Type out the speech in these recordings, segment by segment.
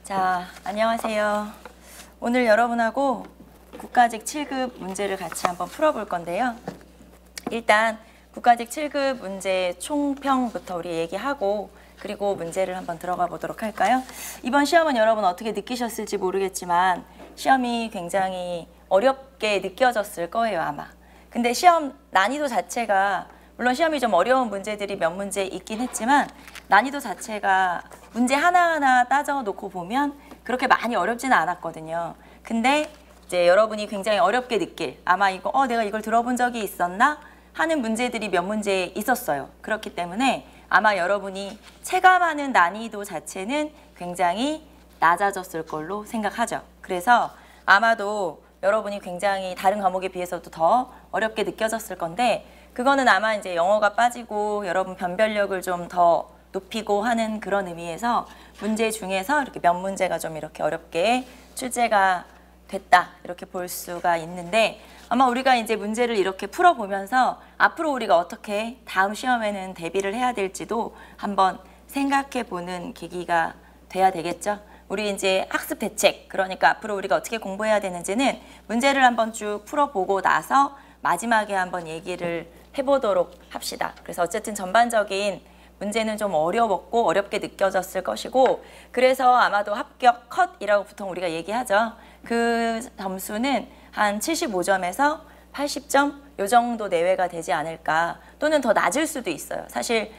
자, 안녕하세요. 오늘 여러분하고 국가직 7급 문제를 같이 한번 풀어볼 건데요. 일단 국가직 7급 문제 총평부터 우리 얘기하고 그리고 문제를 한번 들어가 보도록 할까요? 이번 시험은 여러분 어떻게 느끼셨을지 모르겠지만 시험이 굉장히 어렵게 느껴졌을 거예요, 아마. 근데 시험 난이도 자체가 물론 시험이 좀 어려운 문제들이 몇 문제 있긴 했지만 난이도 자체가 문제 하나하나 따져놓고 보면 그렇게 많이 어렵지는 않았거든요. 근데 이제 여러분이 굉장히 어렵게 느낄 아마 이거 내가 이걸 들어본 적이 있었나 하는 문제들이 몇 문제 있었어요. 그렇기 때문에 아마 여러분이 체감하는 난이도 자체는 굉장히 낮아졌을 걸로 생각하죠. 그래서 아마도 여러분이 굉장히 다른 과목에 비해서도 더 어렵게 느껴졌을 건데 그거는 아마 이제 영어가 빠지고 여러분 변별력을 좀 더 높이고 하는 그런 의미에서 문제 중에서 이렇게 몇 문제가 좀 이렇게 어렵게 출제가 됐다 이렇게 볼 수가 있는데 아마 우리가 이제 문제를 이렇게 풀어보면서 앞으로 우리가 어떻게 다음 시험에는 대비를 해야 될지도 한번 생각해 보는 계기가 돼야 되겠죠. 우리 이제 학습 대책, 그러니까 앞으로 우리가 어떻게 공부해야 되는지는 문제를 한번 쭉 풀어보고 나서 마지막에 한번 얘기를 해보도록 합시다. 그래서 어쨌든 전반적인 문제는 좀 어려웠고 어렵게 느껴졌을 것이고 그래서 아마도 합격 컷이라고 보통 우리가 얘기하죠. 그 점수는 한 75점에서 80점 요 정도 내외가 되지 않을까 또는 더 낮을 수도 있어요. 사실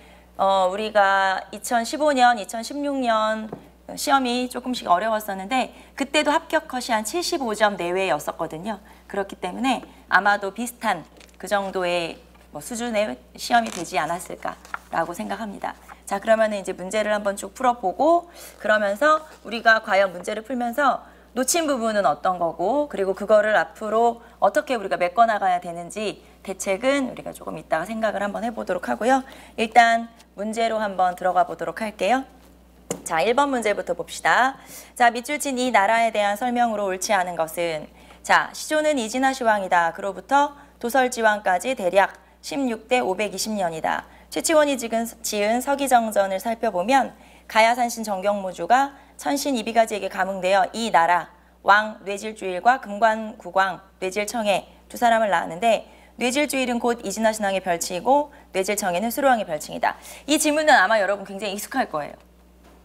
우리가 2015년, 2016년 시험이 조금씩 어려웠었는데 그때도 합격 컷이 한 75점 내외였었거든요. 그렇기 때문에 아마도 비슷한 그 정도의 수준의 시험이 되지 않았을까라고 생각합니다. 자, 그러면은 이제 문제를 한번 쭉 풀어보고 그러면서 우리가 과연 문제를 풀면서 놓친 부분은 어떤 거고 그리고 그거를 앞으로 어떻게 우리가 메꿔나가야 되는지 대책은 우리가 조금 이따가 생각을 한번 해보도록 하고요. 일단 문제로 한번 들어가 보도록 할게요. 자, 1번 문제부터 봅시다. 자, 밑줄 친 이 나라에 대한 설명으로 옳지 않은 것은 자, 시조는 이진화 시왕이다. 그로부터 도설지왕까지 대략 16대 520년이다. 최치원이 지은 서기정전을 살펴보면 가야산신 정경무주가 천신 이비가지에게 감흥되어 이 나라 왕 뇌질주일과 금관국왕 뇌질청해 두 사람을 낳았는데 뇌질주일은 곧 이진화 신왕의 별칭이고 뇌질청해는 수로왕의 별칭이다. 이 지문은 아마 여러분 굉장히 익숙할 거예요.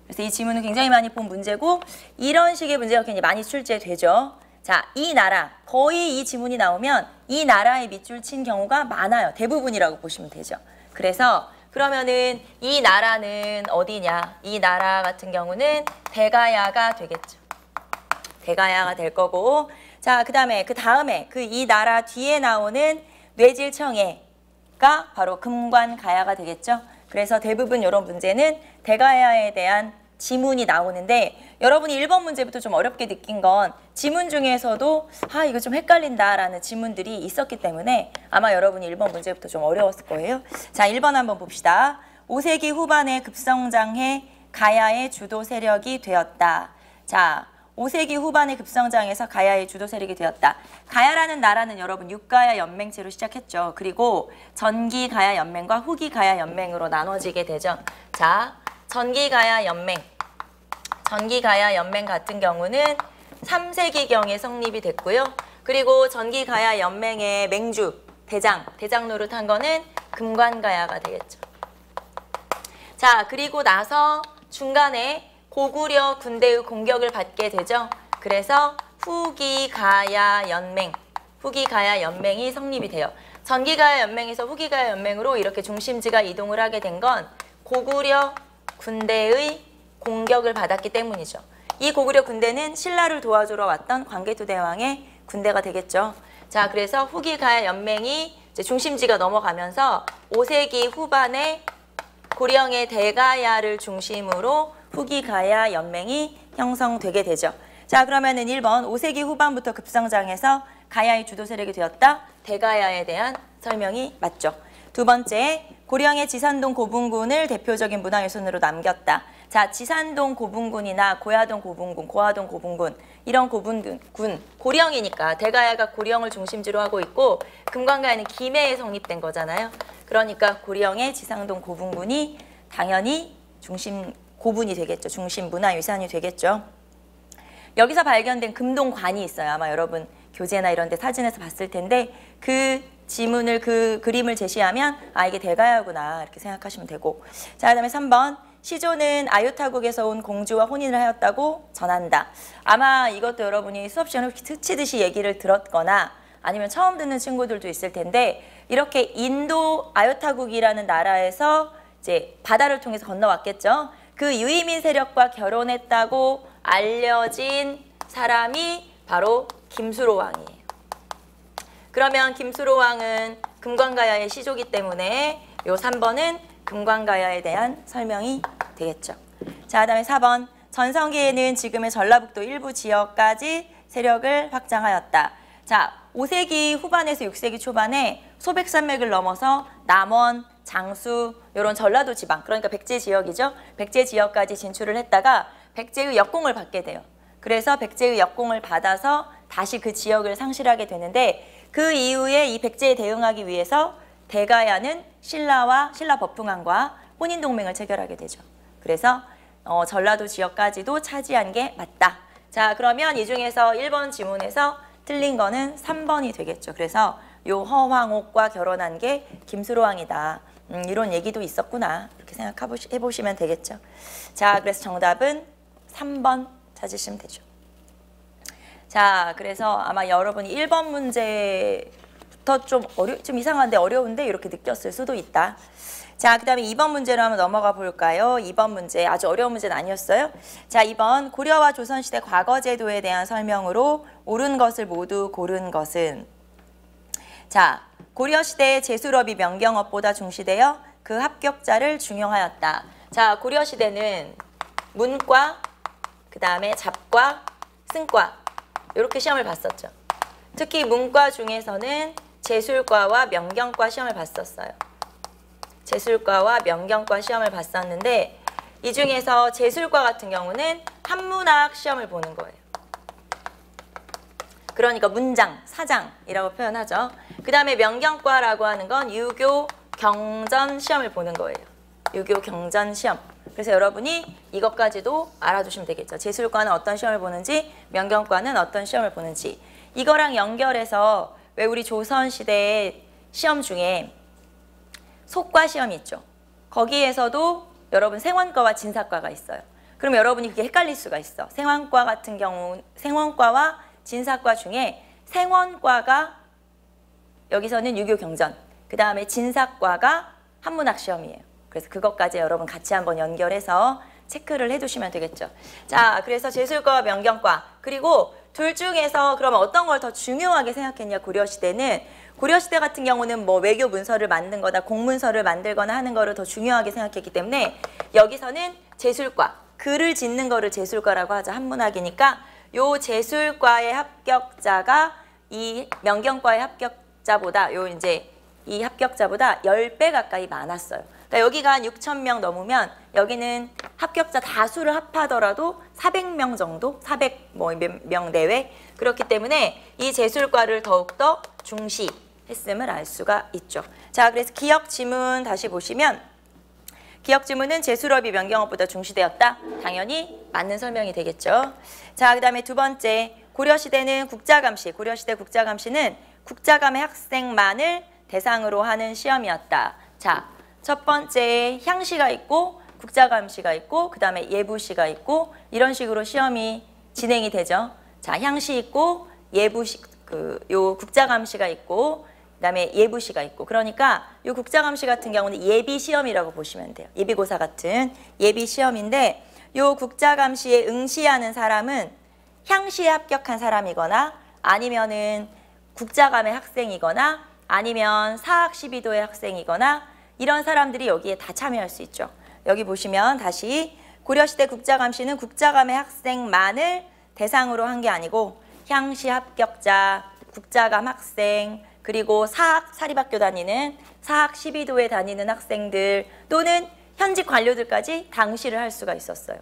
그래서 이 지문은 굉장히 많이 본 문제고 이런 식의 문제가 굉장히 많이 출제되죠. 자, 이 나라, 거의 이 지문이 나오면 이 나라에 밑줄 친 경우가 많아요. 대부분이라고 보시면 되죠. 그래서 그러면은 이 나라는 어디냐? 이 나라 같은 경우는 대가야가 되겠죠. 대가야가 될 거고 자, 그 다음에 그 이 나라 뒤에 나오는 뇌질청해가 바로 금관가야가 되겠죠. 그래서 대부분 이런 문제는 대가야에 대한 지문이 나오는데 여러분이 1번 문제부터 좀 어렵게 느낀 건 지문 중에서도 이거 좀 헷갈린다라는 지문들이 있었기 때문에 아마 여러분이 1번 문제부터 좀 어려웠을 거예요. 자, 1번 한번 봅시다. 5세기 후반에 급성장해 가야의 주도 세력이 되었다. 자, 5세기 후반에 급성장해서 가야의 주도 세력이 되었다. 가야라는 나라는 여러분 육가야 연맹체로 시작했죠. 그리고 전기 가야 연맹과 후기 가야 연맹으로 나눠지게 되죠. 자, 전기 가야 연맹 같은 경우는 3세기경에 성립이 됐고요. 그리고 전기 가야 연맹의 맹주, 대장 노릇한 거는 금관가야가 되겠죠. 자, 그리고 나서 중간에 고구려 군대의 공격을 받게 되죠. 그래서 후기가야 연맹이 성립이 돼요. 전기가야 연맹에서 후기가야 연맹으로 이렇게 중심지가 이동을 하게 된 건 고구려 군대의 공격을 받았기 때문이죠. 이 고구려 군대는 신라를 도와주러 왔던 광개토대왕의 군대가 되겠죠. 자, 그래서 후기가야 연맹이 이제 중심지가 넘어가면서 5세기 후반에 고령의 대가야를 중심으로 후기가야 연맹이 형성되게 되죠. 자, 그러면은 1번 5세기 후반부터 급성장해서 가야의 주도 세력이 되었다. 대가야에 대한 설명이 맞죠. 두 번째, 고령의 지산동 고분군을 대표적인 문화유산으로 남겼다. 자, 지산동 고분군이나 고야동 고분군 이런 고분군, 고령이니까 대가야가 고령을 중심지로 하고 있고 금관가야는 김해에 성립된 거잖아요. 그러니까 고령의 지산동 고분군이 당연히 중심 고분이 되겠죠. 중심 문화유산이 되겠죠. 여기서 발견된 금동관이 있어요. 아마 여러분 교재나 이런 데 사진에서 봤을 텐데 그 지문을 그 그림을 제시하면 아 이게 대가야구나 이렇게 생각하시면 되고 자 그다음에 3번 시조는 아유타국에서 온 공주와 혼인을 하였다고 전한다. 아마 이것도 여러분이 수업 시간에 스치듯이 얘기를 들었거나 아니면 처음 듣는 친구들도 있을 텐데 이렇게 인도 아유타국이라는 나라에서 이제 바다를 통해서 건너왔겠죠. 그 유이민 세력과 결혼했다고 알려진 사람이 바로 김수로 왕이에요. 그러면 김수로 왕은 금관가야의 시조기 때문에 요 3번은 금관가야에 대한 설명이 되겠죠. 자, 그다음에 4번 전성기에는 지금의 전라북도 일부 지역까지 세력을 확장하였다. 자, 5세기 후반에서 6세기 초반에 소백산맥을 넘어서 남원, 장수 이런 전라도 지방 그러니까 백제 지역이죠. 백제 지역까지 진출을 했다가 백제의 역공을 받게 돼요. 그래서 백제의 역공을 받아서 다시 그 지역을 상실하게 되는데 그 이후에 이 백제에 대응하기 위해서 대가야는 신라 법흥왕과 혼인동맹을 체결하게 되죠. 그래서 전라도 지역까지도 차지한 게 맞다. 자, 그러면 이 중에서 1번 지문에서 틀린 거는 3번이 되겠죠. 그래서 요 허황옥과 결혼한 게 김수로왕이다. 이런 얘기도 있었구나. 이렇게 생각해보시면 되겠죠. 자, 그래서 정답은 3번 찾으시면 되죠. 자, 그래서 아마 여러분이 1번 문제부터 좀 이상한데 어려운데 이렇게 느꼈을 수도 있다. 자, 그 다음에 2번 문제로 한번 넘어가 볼까요? 2번 문제 아주 어려운 문제는 아니었어요. 자, 2번 고려와 조선시대 과거제도에 대한 설명으로 옳은 것을 모두 고른 것은 자, 고려시대의 제술업이 명경업보다 중시되어 그 합격자를 중용하였다. 자, 고려시대는 문과, 그 다음에 잡과, 승과 이렇게 시험을 봤었죠. 특히 문과 중에서는 제술과와 명경과 시험을 봤었어요. 제술과와 명경과 시험을 봤었는데 이 중에서 제술과 같은 경우는 한문학 시험을 보는 거예요. 그러니까 문장, 사장이라고 표현하죠. 그 다음에 명경과라고 하는 건 유교 경전 시험을 보는 거예요. 유교 경전 시험. 그래서 여러분이 이것까지도 알아두시면 되겠죠. 제술과는 어떤 시험을 보는지, 명경과는 어떤 시험을 보는지. 이거랑 연결해서 왜 우리 조선시대의 시험 중에 속과 시험이 있죠. 거기에서도 여러분 생원과와 진사과가 있어요. 그럼 여러분이 그게 헷갈릴 수가 있어. 생원과 같은 경우, 생원과와 진사과 중에 생원과가 여기서는 유교 경전, 그 다음에 진사과가 한문학 시험이에요. 그래서 그것까지 여러분 같이 한번 연결해서 체크를 해두시면 되겠죠. 자, 그래서 제술과와 명경과 그리고 둘 중에서 그러면 어떤 걸 더 중요하게 생각했냐 고려시대는 고려시대 같은 경우는 뭐 외교 문서를 만든 거나 공문서를 만들거나 하는 거를 더 중요하게 생각했기 때문에 여기서는 제술과 글을 짓는 거를 제술과라고 하죠. 한문학이니까 요 제술과의 합격자가 이 명경과의 합격자보다 요 이제 이 합격자보다 10배 가까이 많았어요. 그러니까 여기가 한 6,000명 넘으면 여기는 합격자 다수를 합하더라도 400명 정도, 400명 내외 그렇기 때문에 이 제술과를 더욱더 중시했음을 알 수가 있죠. 자, 그래서 기억 지문 다시 보시면 기억 지문은 제술업이 명경업보다 중시되었다. 당연히 맞는 설명이 되겠죠. 자, 그 다음에 두 번째 고려시대는 국자감시, 고려시대 국자감시는 국자감의 학생만을 대상으로 하는 시험이었다. 자, 첫 번째 향시가 있고 국자감시가 있고 그 다음에 예부시가 있고 이런 식으로 시험이 진행이 되죠. 자, 향시 있고 예부시 요 국자감시가 있고 그다음에 예부시가 있고 그러니까 요 국자감시 같은 경우는 예비 시험이라고 보시면 돼요. 예비고사 같은 예비 시험인데 요 국자감시에 응시하는 사람은 향시에 합격한 사람이거나 아니면은 국자감의 학생이거나 아니면 사학 12도의 학생이거나 이런 사람들이 여기에 다 참여할 수 있죠. 여기 보시면 다시 고려시대 국자감시는 국자감의 학생만을 대상으로 한 게 아니고 향시 합격자, 국자감 학생, 그리고 사학 사립학교 다니는 사학 12도에 다니는 학생들 또는 현직 관료들까지 다 응시를 할 수가 있었어요.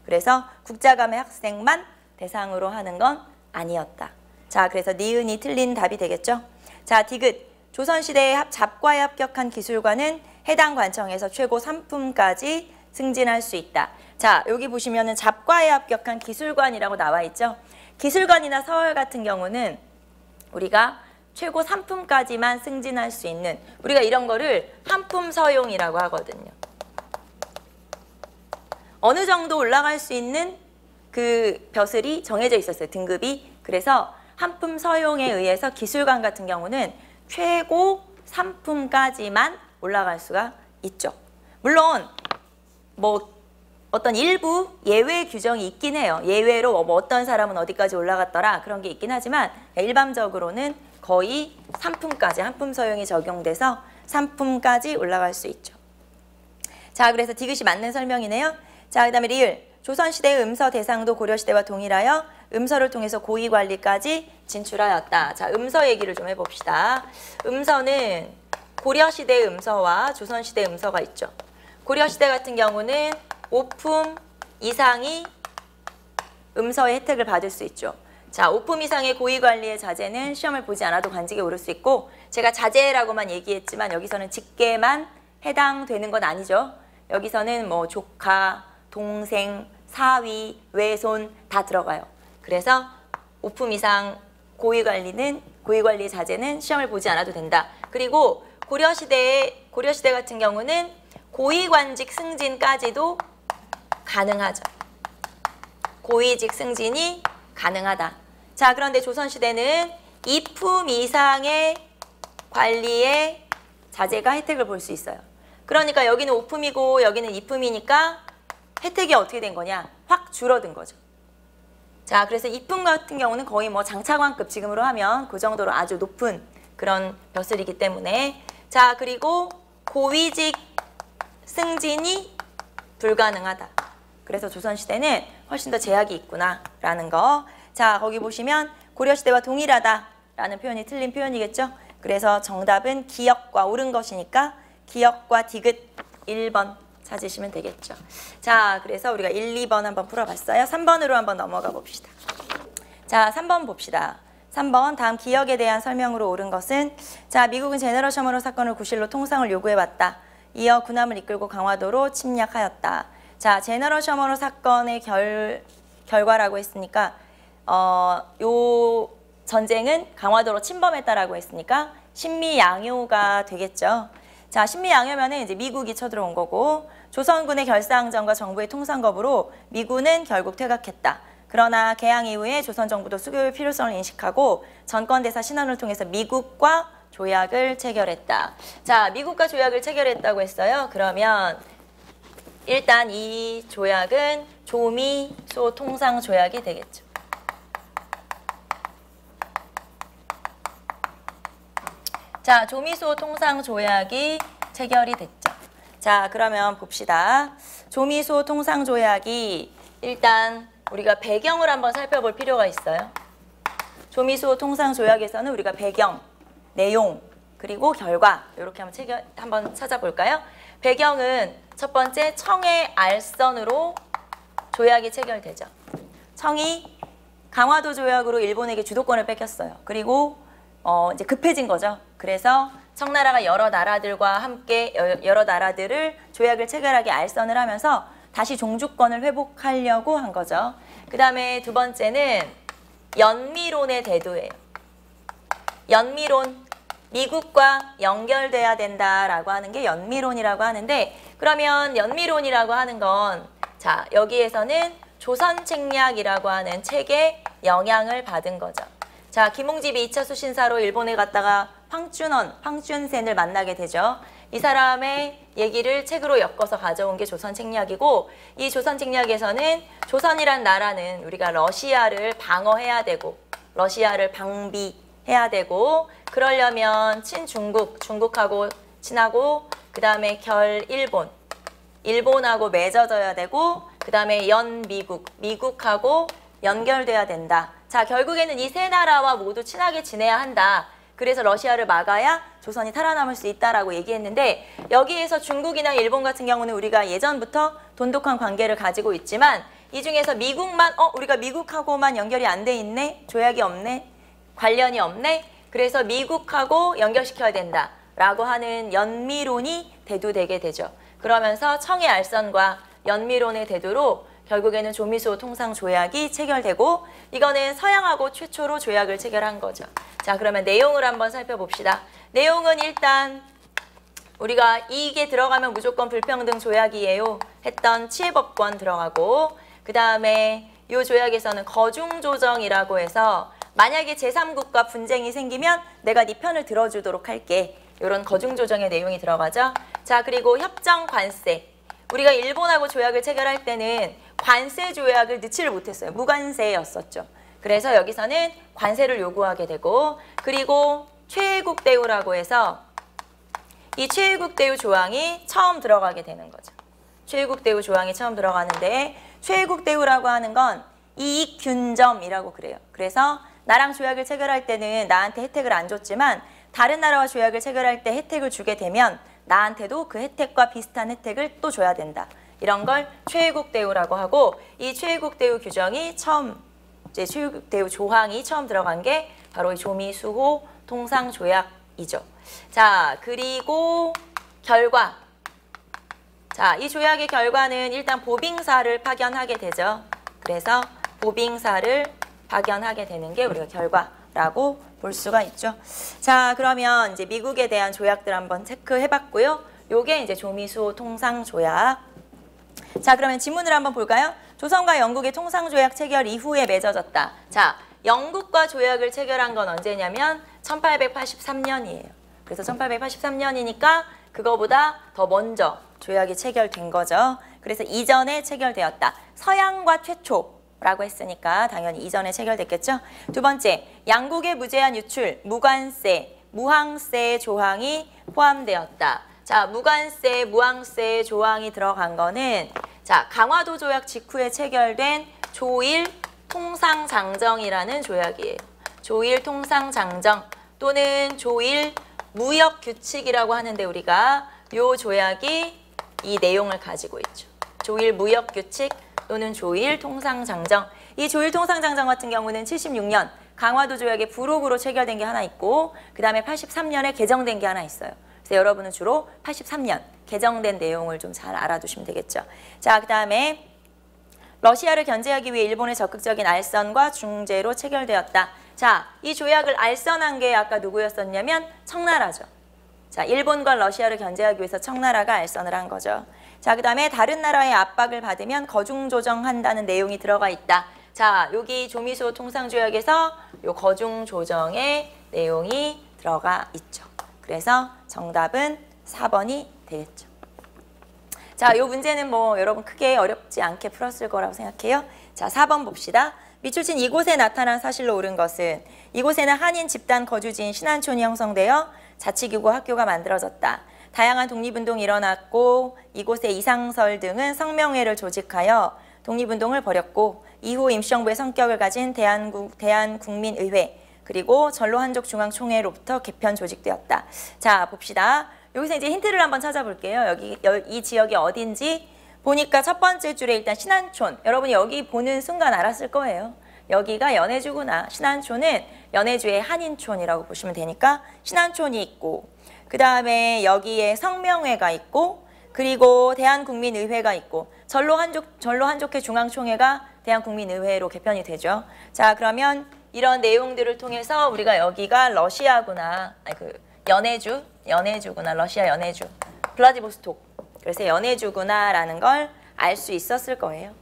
그래서 국자감의 학생만 대상으로 하는 건 아니었다. 자, 그래서 니은이 틀린 답이 되겠죠. 자, 디귿. 조선시대의 잡과에 합격한 기술관은 해당 관청에서 최고 3품까지 승진할 수 있다. 자, 여기 보시면은 잡과에 합격한 기술관이라고 나와 있죠. 기술관이나 서울 같은 경우는 우리가 최고 3품까지만 승진할 수 있는, 우리가 이런 거를 한품 서용이라고 하거든요. 어느 정도 올라갈 수 있는 그 벼슬이 정해져 있었어요, 등급이. 그래서 한품 서용에 의해서 기술관 같은 경우는 최고 3품까지만 올라갈 수가 있죠. 물론 뭐 어떤 일부 예외 규정이 있긴 해요. 예외로 뭐 어떤 사람은 어디까지 올라갔더라 그런 게 있긴 하지만 일반적으로는 거의 3품까지, 한품 서용이 적용돼서 3품까지 올라갈 수 있죠. 자, 그래서 디귿이 맞는 설명이네요. 자, 그 다음에 리을. 조선시대의 음서 대상도 고려시대와 동일하여 음서를 통해서 고위관리까지 진출하였다. 자, 음서 얘기를 좀 해봅시다. 음서는 고려시대의 음서와 조선시대의 음서가 있죠. 고려시대 같은 경우는 5품 이상이 음서의 혜택을 받을 수 있죠. 자, 5품 이상의 고위관리의 자제는 시험을 보지 않아도 관직에 오를 수 있고, 제가 자제라고만 얘기했지만 여기서는 직계만 해당되는 건 아니죠. 여기서는 뭐 조카, 동생, 사위, 외손 다 들어가요. 그래서 5품 이상 고위관리 자제는 시험을 보지 않아도 된다. 그리고 고려시대 같은 경우는 고위관직 승진까지도 가능하죠. 고위직 승진이 가능하다. 자, 그런데 조선시대는 2품 이상의 관리의 자제가 혜택을 볼 수 있어요. 그러니까 여기는 5품이고 여기는 2품이니까 혜택이 어떻게 된 거냐? 확 줄어든 거죠. 자, 그래서 2품 같은 경우는 거의 뭐 장차관급, 지금으로 하면 그 정도로 아주 높은 그런 벼슬이기 때문에. 자, 그리고 고위직 승진이 불가능하다. 그래서 조선시대는 훨씬 더 제약이 있구나라는 거. 자, 거기 보시면 고려시대와 동일하다라는 표현이 틀린 표현이겠죠. 그래서 정답은 기역과, 옳은 것이니까 기역과 디귿 1번 찾으시면 되겠죠. 자, 그래서 우리가 1, 2번 한번 풀어봤어요. 3번으로 한번 넘어가 봅시다. 자, 3번 봅시다. 3번, 다음 기역에 대한 설명으로 옳은 것은, 자, 미국은 제너럴 셔먼호 사건을 구실로 통상을 요구해왔다. 이어 군함을 이끌고 강화도로 침략하였다. 자, 제너럴 셔먼호 사건의 결과라고 했으니까 요 전쟁은 강화도로 침범했다라고 했으니까 신미양요가 되겠죠. 자, 신미양요면은 이제 미국이 쳐들어온 거고, 조선군의 결사항전과 정부의 통상겁으로 미군은 결국 퇴각했다. 그러나 개항 이후에 조선 정부도 수교의 필요성을 인식하고 전권대사 신원을 통해서 미국과 조약을 체결했다. 자, 미국과 조약을 체결했다고 했어요. 그러면 일단 이 조약은 조미소 통상 조약이 되겠죠. 자, 조미소 통상 조약이 체결이 됐죠. 자, 그러면 봅시다. 조미소 통상 조약이 일단 우리가 배경을 한번 살펴볼 필요가 있어요. 조미소 통상 조약에서는 우리가 배경, 내용, 그리고 결과 이렇게 한번 찾아볼까요? 배경은 첫 번째 청해 알선으로 조약이 체결되죠. 청이 강화도 조약으로 일본에게 주도권을 뺏겼어요. 그리고 이제 급해진 거죠. 그래서 청나라가 여러 나라들과 함께 여러 나라들을 조약을 체결하게 알선을 하면서 다시 종주권을 회복하려고 한 거죠. 그 다음에 두 번째는 연미론의 대두예요. 연미론, 미국과 연결돼야 된다라고 하는 게 연미론이라고 하는데, 그러면 연미론이라고 하는 건, 자, 여기에서는 조선책략이라고 하는 책에 영향을 받은 거죠. 자, 김홍집이 2차 수신사로 일본에 갔다가 황준센을 만나게 되죠. 이 사람의 얘기를 책으로 엮어서 가져온 게 조선책략이고, 이 조선책략에서는 조선이란 나라는 우리가 러시아를 방어해야 되고, 러시아를 방비해야 되고, 그러려면 중국하고 친하고, 그 다음에 일본하고 맺어져야 되고, 그 다음에 미국하고 연결돼야 된다. 자, 결국에는 이 세 나라와 모두 친하게 지내야 한다. 그래서 러시아를 막아야 조선이 살아남을 수 있다라고 얘기했는데, 여기에서 중국이나 일본 같은 경우는 우리가 예전부터 돈독한 관계를 가지고 있지만, 이 중에서 미국만 우리가 미국하고만 연결이 안 돼 있네? 조약이 없네? 관련이 없네? 그래서 미국하고 연결시켜야 된다라고 하는 연미론이 대두되게 되죠. 그러면서 청해 알선과 연미론의 대두로 결국에는 조미수호 통상조약이 체결되고 이거는 서양하고 최초로 조약을 체결한 거죠. 자, 그러면 내용을 한번 살펴봅시다. 내용은 일단 우리가 이게 들어가면 무조건 불평등 조약이에요 했던 치해법권 들어가고 그 다음에 이 조약에서는 거중조정이라고 해서 만약에 제3국과 분쟁이 생기면 내가 네 편을 들어주도록 할게. 이런 거중조정의 내용이 들어가죠. 자, 그리고 협정관세. 우리가 일본하고 조약을 체결할 때는 관세 조약을 넣지를 못했어요. 무관세였었죠. 그래서 여기서는 관세를 요구하게 되고 그리고 최애국 대우라고 해서 이 최애국 대우 조항이 처음 들어가게 되는 거죠. 최애국 대우 조항이 처음 들어가는데 최애국 대우라고 하는 건 이익균점이라고 그래요. 그래서 나랑 조약을 체결할 때는 나한테 혜택을 안 줬지만 다른 나라와 조약을 체결할 때 혜택을 주게 되면 나한테도 그 혜택과 비슷한 혜택을 또 줘야 된다. 이런 걸 최애국 대우라고 하고 이 최애국 대우 규정이 처음 이제 최애국 대우 조항이 처음 들어간 게 바로 이 조미수호 통상조약이죠. 자, 그리고 결과. 자, 이 조약의 결과는 일단 보빙사를 파견하게 되죠. 그래서 보빙사를 파견하게 되는 게 우리가 결과라고 볼 수가 있죠. 자, 그러면 이제 미국에 대한 조약들 한번 체크해 봤고요. 요게 이제 조미수호 통상조약. 자, 그러면 지문을 한번 볼까요? 조선과 영국의 통상조약 체결 이후에 맺어졌다. 자, 영국과 조약을 체결한 건 언제냐면 1883년이에요. 그래서 1883년이니까 그거보다 더 먼저 조약이 체결된 거죠. 그래서 이전에 체결되었다. 서양과 최초라고 했으니까 당연히 이전에 체결됐겠죠. 두 번째, 양국의 무제한 유출, 무관세, 무항세 조항이 포함되었다. 자, 무관세, 무항세 조항이 들어간 거는 자, 강화도 조약 직후에 체결된 조일 통상장정이라는 조약이에요. 조일 통상장정 또는 조일 무역규칙이라고 하는데 우리가 요 조약이 이 내용을 가지고 있죠. 조일 무역규칙 또는 조일 통상장정. 이 조일 통상장정 같은 경우는 76년 강화도 조약의 부록으로 체결된 게 하나 있고 그 다음에 83년에 개정된 게 하나 있어요. 그래서 여러분은 주로 83년 개정된 내용을 좀 잘 알아두시면 되겠죠. 자, 그 다음에 러시아를 견제하기 위해 일본의 적극적인 알선과 중재로 체결되었다. 자, 이 조약을 알선한 게 아까 누구였었냐면 청나라죠. 자, 일본과 러시아를 견제하기 위해서 청나라가 알선을 한 거죠. 자, 그 다음에 다른 나라의 압박을 받으면 거중조정한다는 내용이 들어가 있다. 자, 여기 조미수호 통상조약에서 요 거중조정의 내용이 들어가 있죠. 그래서 정답은 4번이 되겠죠. 자, 이 문제는 뭐 여러분 크게 어렵지 않게 풀었을 거라고 생각해요. 자, 4번 봅시다. 밑줄친 이곳에 나타난 사실로 옳은 것은 이곳에는 한인 집단 거주지인 신안촌이 형성되어 자치기구 학교가 만들어졌다. 다양한 독립운동이 일어났고 이곳의 이상설 등은 성명회를 조직하여 독립운동을 벌였고 이후 임시정부의 성격을 가진 대한국민의회 그리고 전로한족중앙총회로부터 개편 조직되었다. 자, 봅시다. 여기서 이제 힌트를 한번 찾아볼게요. 여기 이 지역이 어딘지 보니까 첫 번째 줄에 일단 신안촌. 여러분이 여기 보는 순간 알았을 거예요. 여기가 연해주구나. 신안촌은 연해주의 한인촌이라고 보시면 되니까 신안촌이 있고 그 다음에 여기에 성명회가 있고 그리고 대한국민의회가 있고 전로한족회 중앙총회가 대한국민의회로 개편이 되죠. 자, 그러면 이런 내용들을 통해서 우리가 여기가 러시아구나. 아니, 연해주구나. 러시아 연해주. 블라디보스톡. 그래서 연해주구나라는 걸 알 수 있었을 거예요.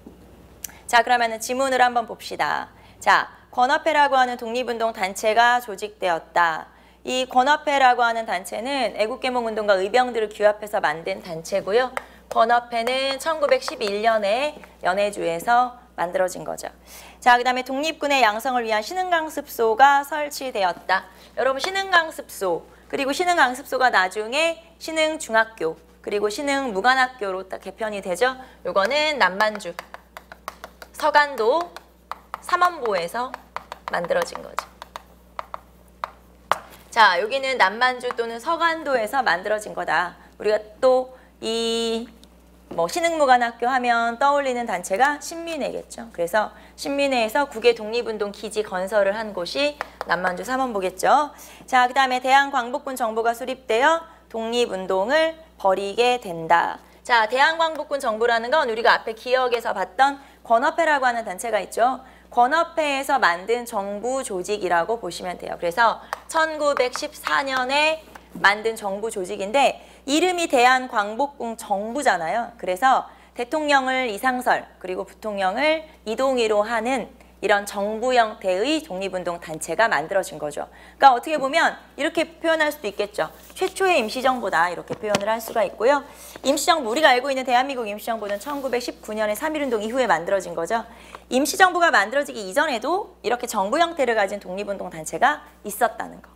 자, 그러면은 지문을 한번 봅시다. 자, 권업회라고 하는 독립운동 단체가 조직되었다. 이 권업회라고 하는 단체는 애국개몽운동과 의병들을 규합해서 만든 단체고요. 권업회는 1911년에 연해주에서 만들어진 거죠. 자, 그 다음에 독립군의 양성을 위한 신흥강습소가 설치되었다. 여러분, 신흥강습소 그리고 신흥강습소가 나중에 신흥중학교 그리고 신흥무관학교로 딱 개편이 되죠. 요거는 남만주 서간도 삼원보에서 만들어진 거죠. 자, 여기는 남만주 또는 서간도에서 만들어진 거다. 우리가 또 이 신흥무관학교 하면 떠올리는 단체가 신민회겠죠. 그래서 신민회에서 국외 독립운동 기지 건설을 한 곳이 남만주 삼원보겠죠. 자, 그 다음에 대한광복군 정부가 수립되어 독립운동을 벌이게 된다. 자, 대한광복군 정부라는 건 우리가 앞에 기억에서 봤던 권업회라고 하는 단체가 있죠. 권업회에서 만든 정부 조직이라고 보시면 돼요. 그래서 1914년에 만든 정부 조직인데 이름이 대한광복군 정부잖아요. 그래서 대통령을 이상설 그리고 부통령을 이동희로 하는 이런 정부 형태의 독립운동 단체가 만들어진 거죠. 그러니까 어떻게 보면 이렇게 표현할 수도 있겠죠. 최초의 임시정부다 이렇게 표현을 할 수가 있고요. 임시정부, 우리가 알고 있는 대한민국 임시정부는 1919년에 3.1운동 이후에 만들어진 거죠. 임시정부가 만들어지기 이전에도 이렇게 정부 형태를 가진 독립운동 단체가 있었다는 거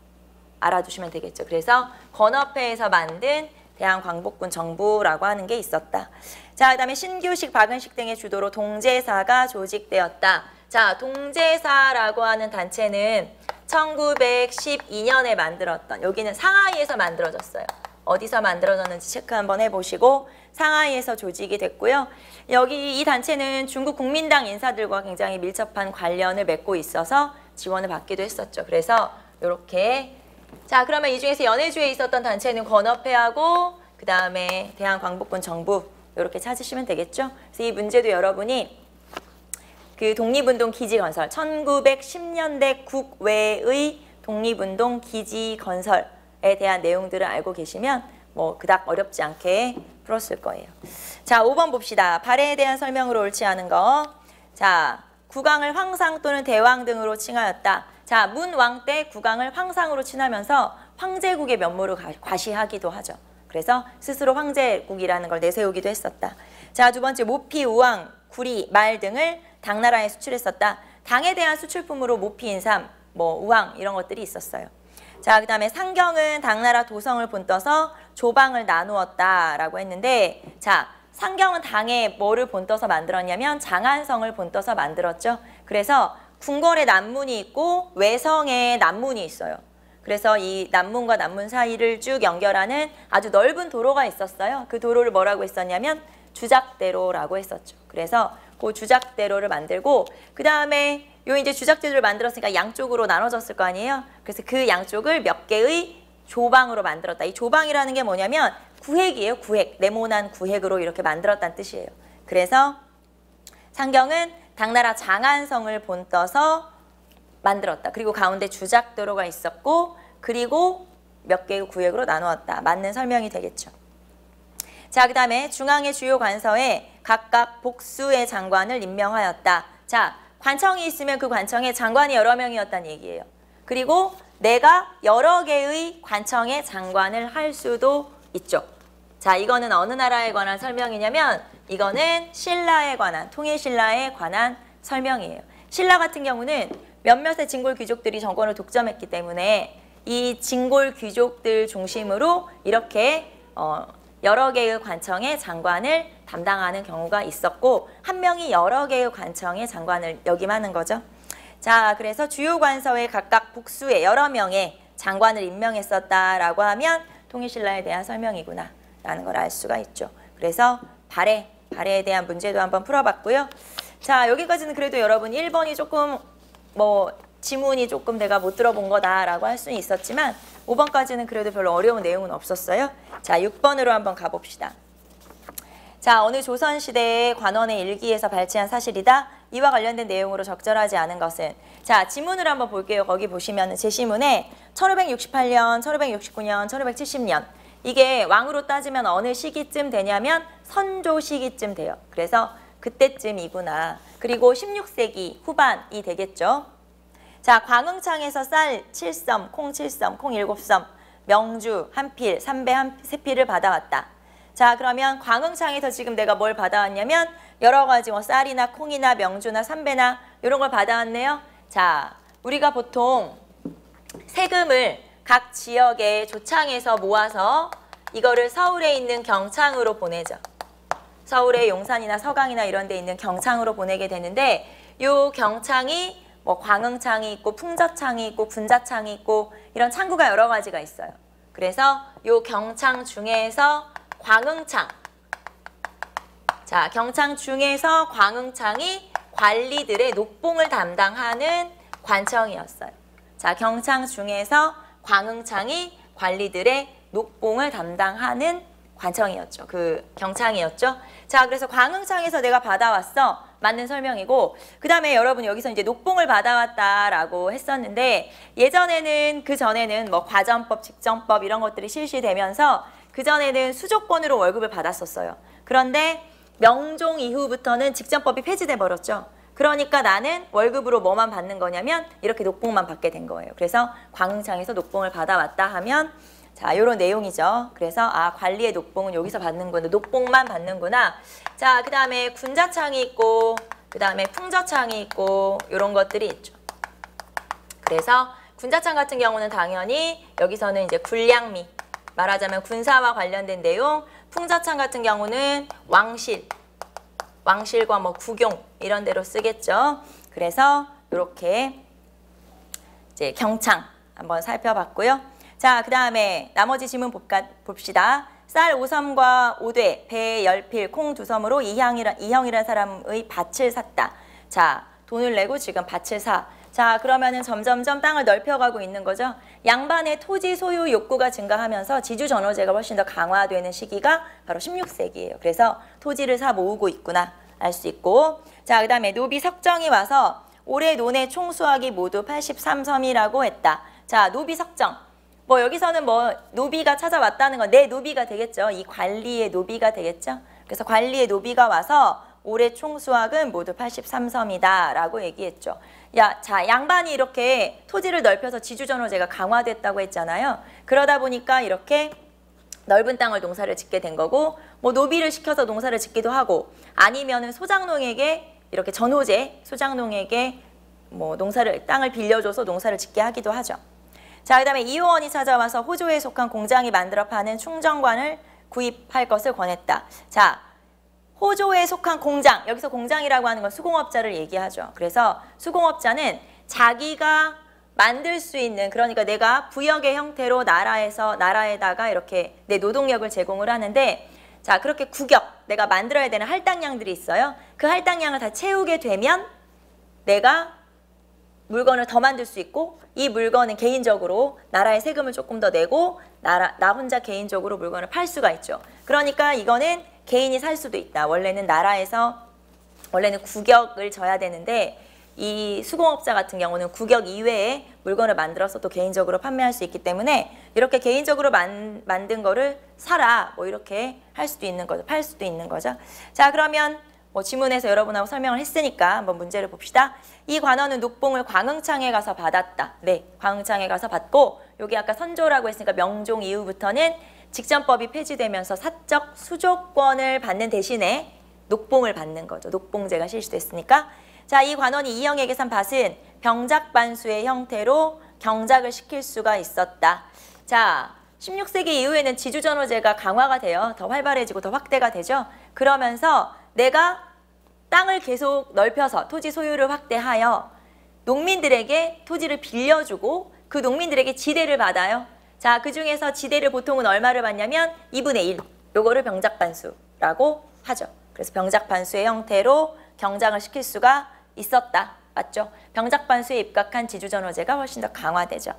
알아두시면 되겠죠. 그래서 권업회에서 만든 대한광복군 정부라고 하는 게 있었다. 자, 그다음에 신규식, 박은식 등의 주도로 동제사가 조직되었다. 자, 동제사라고 하는 단체는 1912년에 만들었던, 여기는 상하이에서 만들어졌어요. 어디서 만들어졌는지 체크 한번 해보시고 상하이에서 조직이 됐고요. 여기 이 단체는 중국 국민당 인사들과 굉장히 밀접한 관련을 맺고 있어서 지원을 받기도 했었죠. 그래서 이렇게 자, 그러면 이 중에서 연해주에 있었던 단체는 권업회하고 그 다음에 대한광복군 정부 이렇게 찾으시면 되겠죠. 그래서 이 문제도 여러분이 그 독립운동 기지 건설 1910년대 국외의 독립운동 기지 건설에 대한 내용들을 알고 계시면 뭐 그닥 어렵지 않게 풀었을 거예요. 자, 5번 봅시다. 발해에 대한 설명으로 옳지 않은 거. 자, 국왕을 황상 또는 대왕 등으로 칭하였다. 자, 문왕 때 국왕을 황상으로 칭하면서 황제국의 면모를 과시하기도 하죠. 그래서 스스로 황제국이라는 걸 내세우기도 했었다. 자, 두 번째 모피, 우왕, 구리, 말 등을 당나라에 수출했었다. 당에 대한 수출품으로 모피, 인삼, 뭐 우왕 이런 것들이 있었어요. 자, 그 다음에 상경은 당나라 도성을 본떠서 조방을 나누었다라고 했는데, 자, 상경은 당에 뭐를 본떠서 만들었냐면 장안성을 본떠서 만들었죠. 그래서 궁궐에 남문이 있고 외성에 남문이 있어요. 그래서 이 남문과 남문 사이를 쭉 연결하는 아주 넓은 도로가 있었어요. 그 도로를 뭐라고 했었냐면 주작대로라고 했었죠. 그래서 그 주작대로를 만들고 그 다음에 요 이제 주작대로를 만들었으니까 양쪽으로 나눠졌을 거 아니에요. 그래서 그 양쪽을 몇 개의 조방으로 만들었다. 이 조방이라는 게 뭐냐면 구획이에요. 구획. 네모난 구획으로 이렇게 만들었다는 뜻이에요. 그래서 상경은 당나라 장안성을 본떠서 만들었다. 그리고 가운데 주작도로가 있었고 그리고 몇 개의 구획으로 나누었다. 맞는 설명이 되겠죠. 자, 그 다음에 중앙의 주요 관서에 각각 복수의 장관을 임명하였다. 자, 관청이 있으면 그 관청에 장관이 여러 명이었다는 얘기예요. 그리고 내가 여러 개의 관청의 장관을 할 수도 있죠. 자, 이거는 어느 나라에 관한 설명이냐면 이거는 신라에 관한, 통일신라에 관한 설명이에요. 신라 같은 경우는 몇몇의 진골 귀족들이 정권을 독점했기 때문에 이 진골 귀족들 중심으로 이렇게 여러 개의 관청의 장관을 담당하는 경우가 있었고 한 명이 여러 개의 관청의 장관을 역임하는 거죠. 자, 그래서 주요 관서에 각각 복수의 여러 명의 장관을 임명했었다라고 하면 통일신라에 대한 설명이구나 라는 걸 알 수가 있죠. 그래서 발해에 대한 문제도 한번 풀어봤고요. 자, 여기까지는 그래도 여러분 1번이 조금 뭐 지문이 조금 내가 못 들어본 거다라고 할 수는 있었지만 5번까지는 그래도 별로 어려운 내용은 없었어요. 자, 6번으로 한번 가봅시다. 자, 어느 조선시대의 관원의 일기에서 발췌한 사실이다. 이와 관련된 내용으로 적절하지 않은 것은? 자, 지문을 한번 볼게요. 거기 보시면 제시문에 1568년, 1569년, 1570년 이게 왕으로 따지면 어느 시기쯤 되냐면 선조 시기쯤 돼요. 그래서 그때쯤이구나. 그리고 16세기 후반이 되겠죠. 자, 광흥창에서 쌀 7섬, 콩 7섬, 콩 7섬, 명주 한 필, 삼배 세 필을 받아왔다. 자, 그러면 광흥창에서 지금 내가 뭘 받아왔냐면 여러 가지 뭐 쌀이나 콩이나 명주나 삼배나 이런 걸 받아왔네요. 자, 우리가 보통 세금을 각 지역의 조창에서 모아서 이거를 서울에 있는 경창으로 보내죠. 서울의 용산이나 서강이나 이런 데 있는 경창으로 보내게 되는데 요 경창이 뭐 광흥창이 있고 풍저창이 있고 군자창이 있고 이런 창구가 여러 가지가 있어요. 그래서 요 경창 중에서 광흥창. 자, 경창 중에서 광흥창이 관리들의 녹봉을 담당하는 관청이었어요. 자, 경창 중에서 광흥창이 관리들의 녹봉을 담당하는 관청이었죠. 그 경창이었죠. 자, 그래서 광흥창에서 내가 받아왔어. 맞는 설명이고, 그 다음에 여러분 여기서 이제 녹봉을 받아왔다라고 했었는데, 예전에는 그 전에는 뭐 과전법, 직전법 이런 것들이 실시되면서 그 전에는 수조권으로 월급을 받았었어요. 그런데 명종 이후부터는 직전법이 폐지돼 버렸죠. 그러니까 나는 월급으로 뭐만 받는 거냐면 이렇게 녹봉만 받게 된 거예요. 그래서 광흥창에서 녹봉을 받아왔다 하면 자, 요런 내용이죠. 그래서 아, 관리의 녹봉은 여기서 받는구나. 녹봉만 받는구나. 자, 그 다음에 군자창이 있고 그 다음에 풍저창이 있고 요런 것들이 있죠. 그래서 군자창 같은 경우는 당연히 여기서는 이제 군량미, 말하자면 군사와 관련된 내용, 풍저창 같은 경우는 왕실과 뭐 국용 이런 데로 쓰겠죠. 그래서 이렇게 이제 경창 한번 살펴봤고요. 자, 그 다음에 나머지 지문 봅시다. 쌀 5섬과 5대, 배 10필, 콩 2섬으로 이형이란 사람의 밭을 샀다. 자, 돈을 내고 지금 밭을 사. 자, 그러면은 점점점 땅을 넓혀가고 있는 거죠. 양반의 토지 소유 욕구가 증가하면서 지주전호제가 훨씬 더 강화되는 시기가 바로 16세기예요. 그래서 토지를 사 모으고 있구나 알 수 있고, 자, 그 다음에 노비 석정이 와서 올해 논의 총수확이 모두 83섬이라고 했다. 자, 노비 석정. 뭐 여기서는 뭐 노비가 찾아왔다는 건 내 노비가 되겠죠. 이 관리의 노비가 되겠죠. 그래서 관리의 노비가 와서 올해 총수확은 모두 83섬이다 라고 얘기했죠. 자, 양반이 이렇게 토지를 넓혀서 지주전호제가 강화됐다고 했잖아요. 그러다 보니까 이렇게 넓은 땅을 농사를 짓게 된 거고, 뭐 노비를 시켜서 농사를 짓기도 하고, 아니면은 소장농에게 이렇게 전호제, 소장농에게 뭐 땅을 빌려줘서 농사를 짓게 하기도 하죠. 자, 그 다음에 이호원이 찾아와서 호조에 속한 공장이 만들어 파는 충정관을 구입할 것을 권했다. 자, 호조에 속한 공장, 여기서 공장이라고 하는 건 수공업자를 얘기하죠. 그래서 수공업자는 자기가 만들 수 있는, 그러니까 내가 부역의 형태로 나라에다가 이렇게 내 노동력을 제공을 하는데, 자, 그렇게 국역, 내가 만들어야 되는 할당량들이 있어요. 그 할당량을 다 채우게 되면 내가 물건을 더 만들 수 있고, 이 물건은 개인적으로 나라에 세금을 조금 더 내고 나 혼자 개인적으로 물건을 팔 수가 있죠. 그러니까 이거는 개인이 살 수도 있다. 원래는 국역을 져야 되는데 이 수공업자 같은 경우는 국역 이외에 물건을 만들어서 또 개인적으로 판매할 수 있기 때문에 이렇게 개인적으로 만든 거를 사라, 뭐 이렇게 할 수도 있는 거죠. 팔 수도 있는 거죠. 자, 그러면 뭐 지문에서 여러분하고 설명을 했으니까 한번 문제를 봅시다. 이 관원은 녹봉을 광흥창에 가서 받았다. 네, 광흥창에 가서 받고, 여기 아까 선조라고 했으니까 명종 이후부터는 직전법이 폐지되면서 사적 수조권을 받는 대신에 녹봉을 받는 거죠. 녹봉제가 실시됐으니까. 자, 이 관원이 이형에게 산 밭은 병작반수의 형태로 경작을 시킬 수가 있었다. 자, 16세기 이후에는 지주전호제가 강화가 돼요. 더 활발해지고 더 확대가 되죠. 그러면서 내가 땅을 계속 넓혀서 토지 소유를 확대하여 농민들에게 토지를 빌려주고 그 농민들에게 지대를 받아요. 자, 그 중에서 지대를 보통은 얼마를 받냐면 2분의 1. 요거를 병작반수라고 하죠. 그래서 병작반수의 형태로 경작을 시킬 수가 있었다. 맞죠? 병작반수에 입각한 지주전호제가 훨씬 더 강화되죠.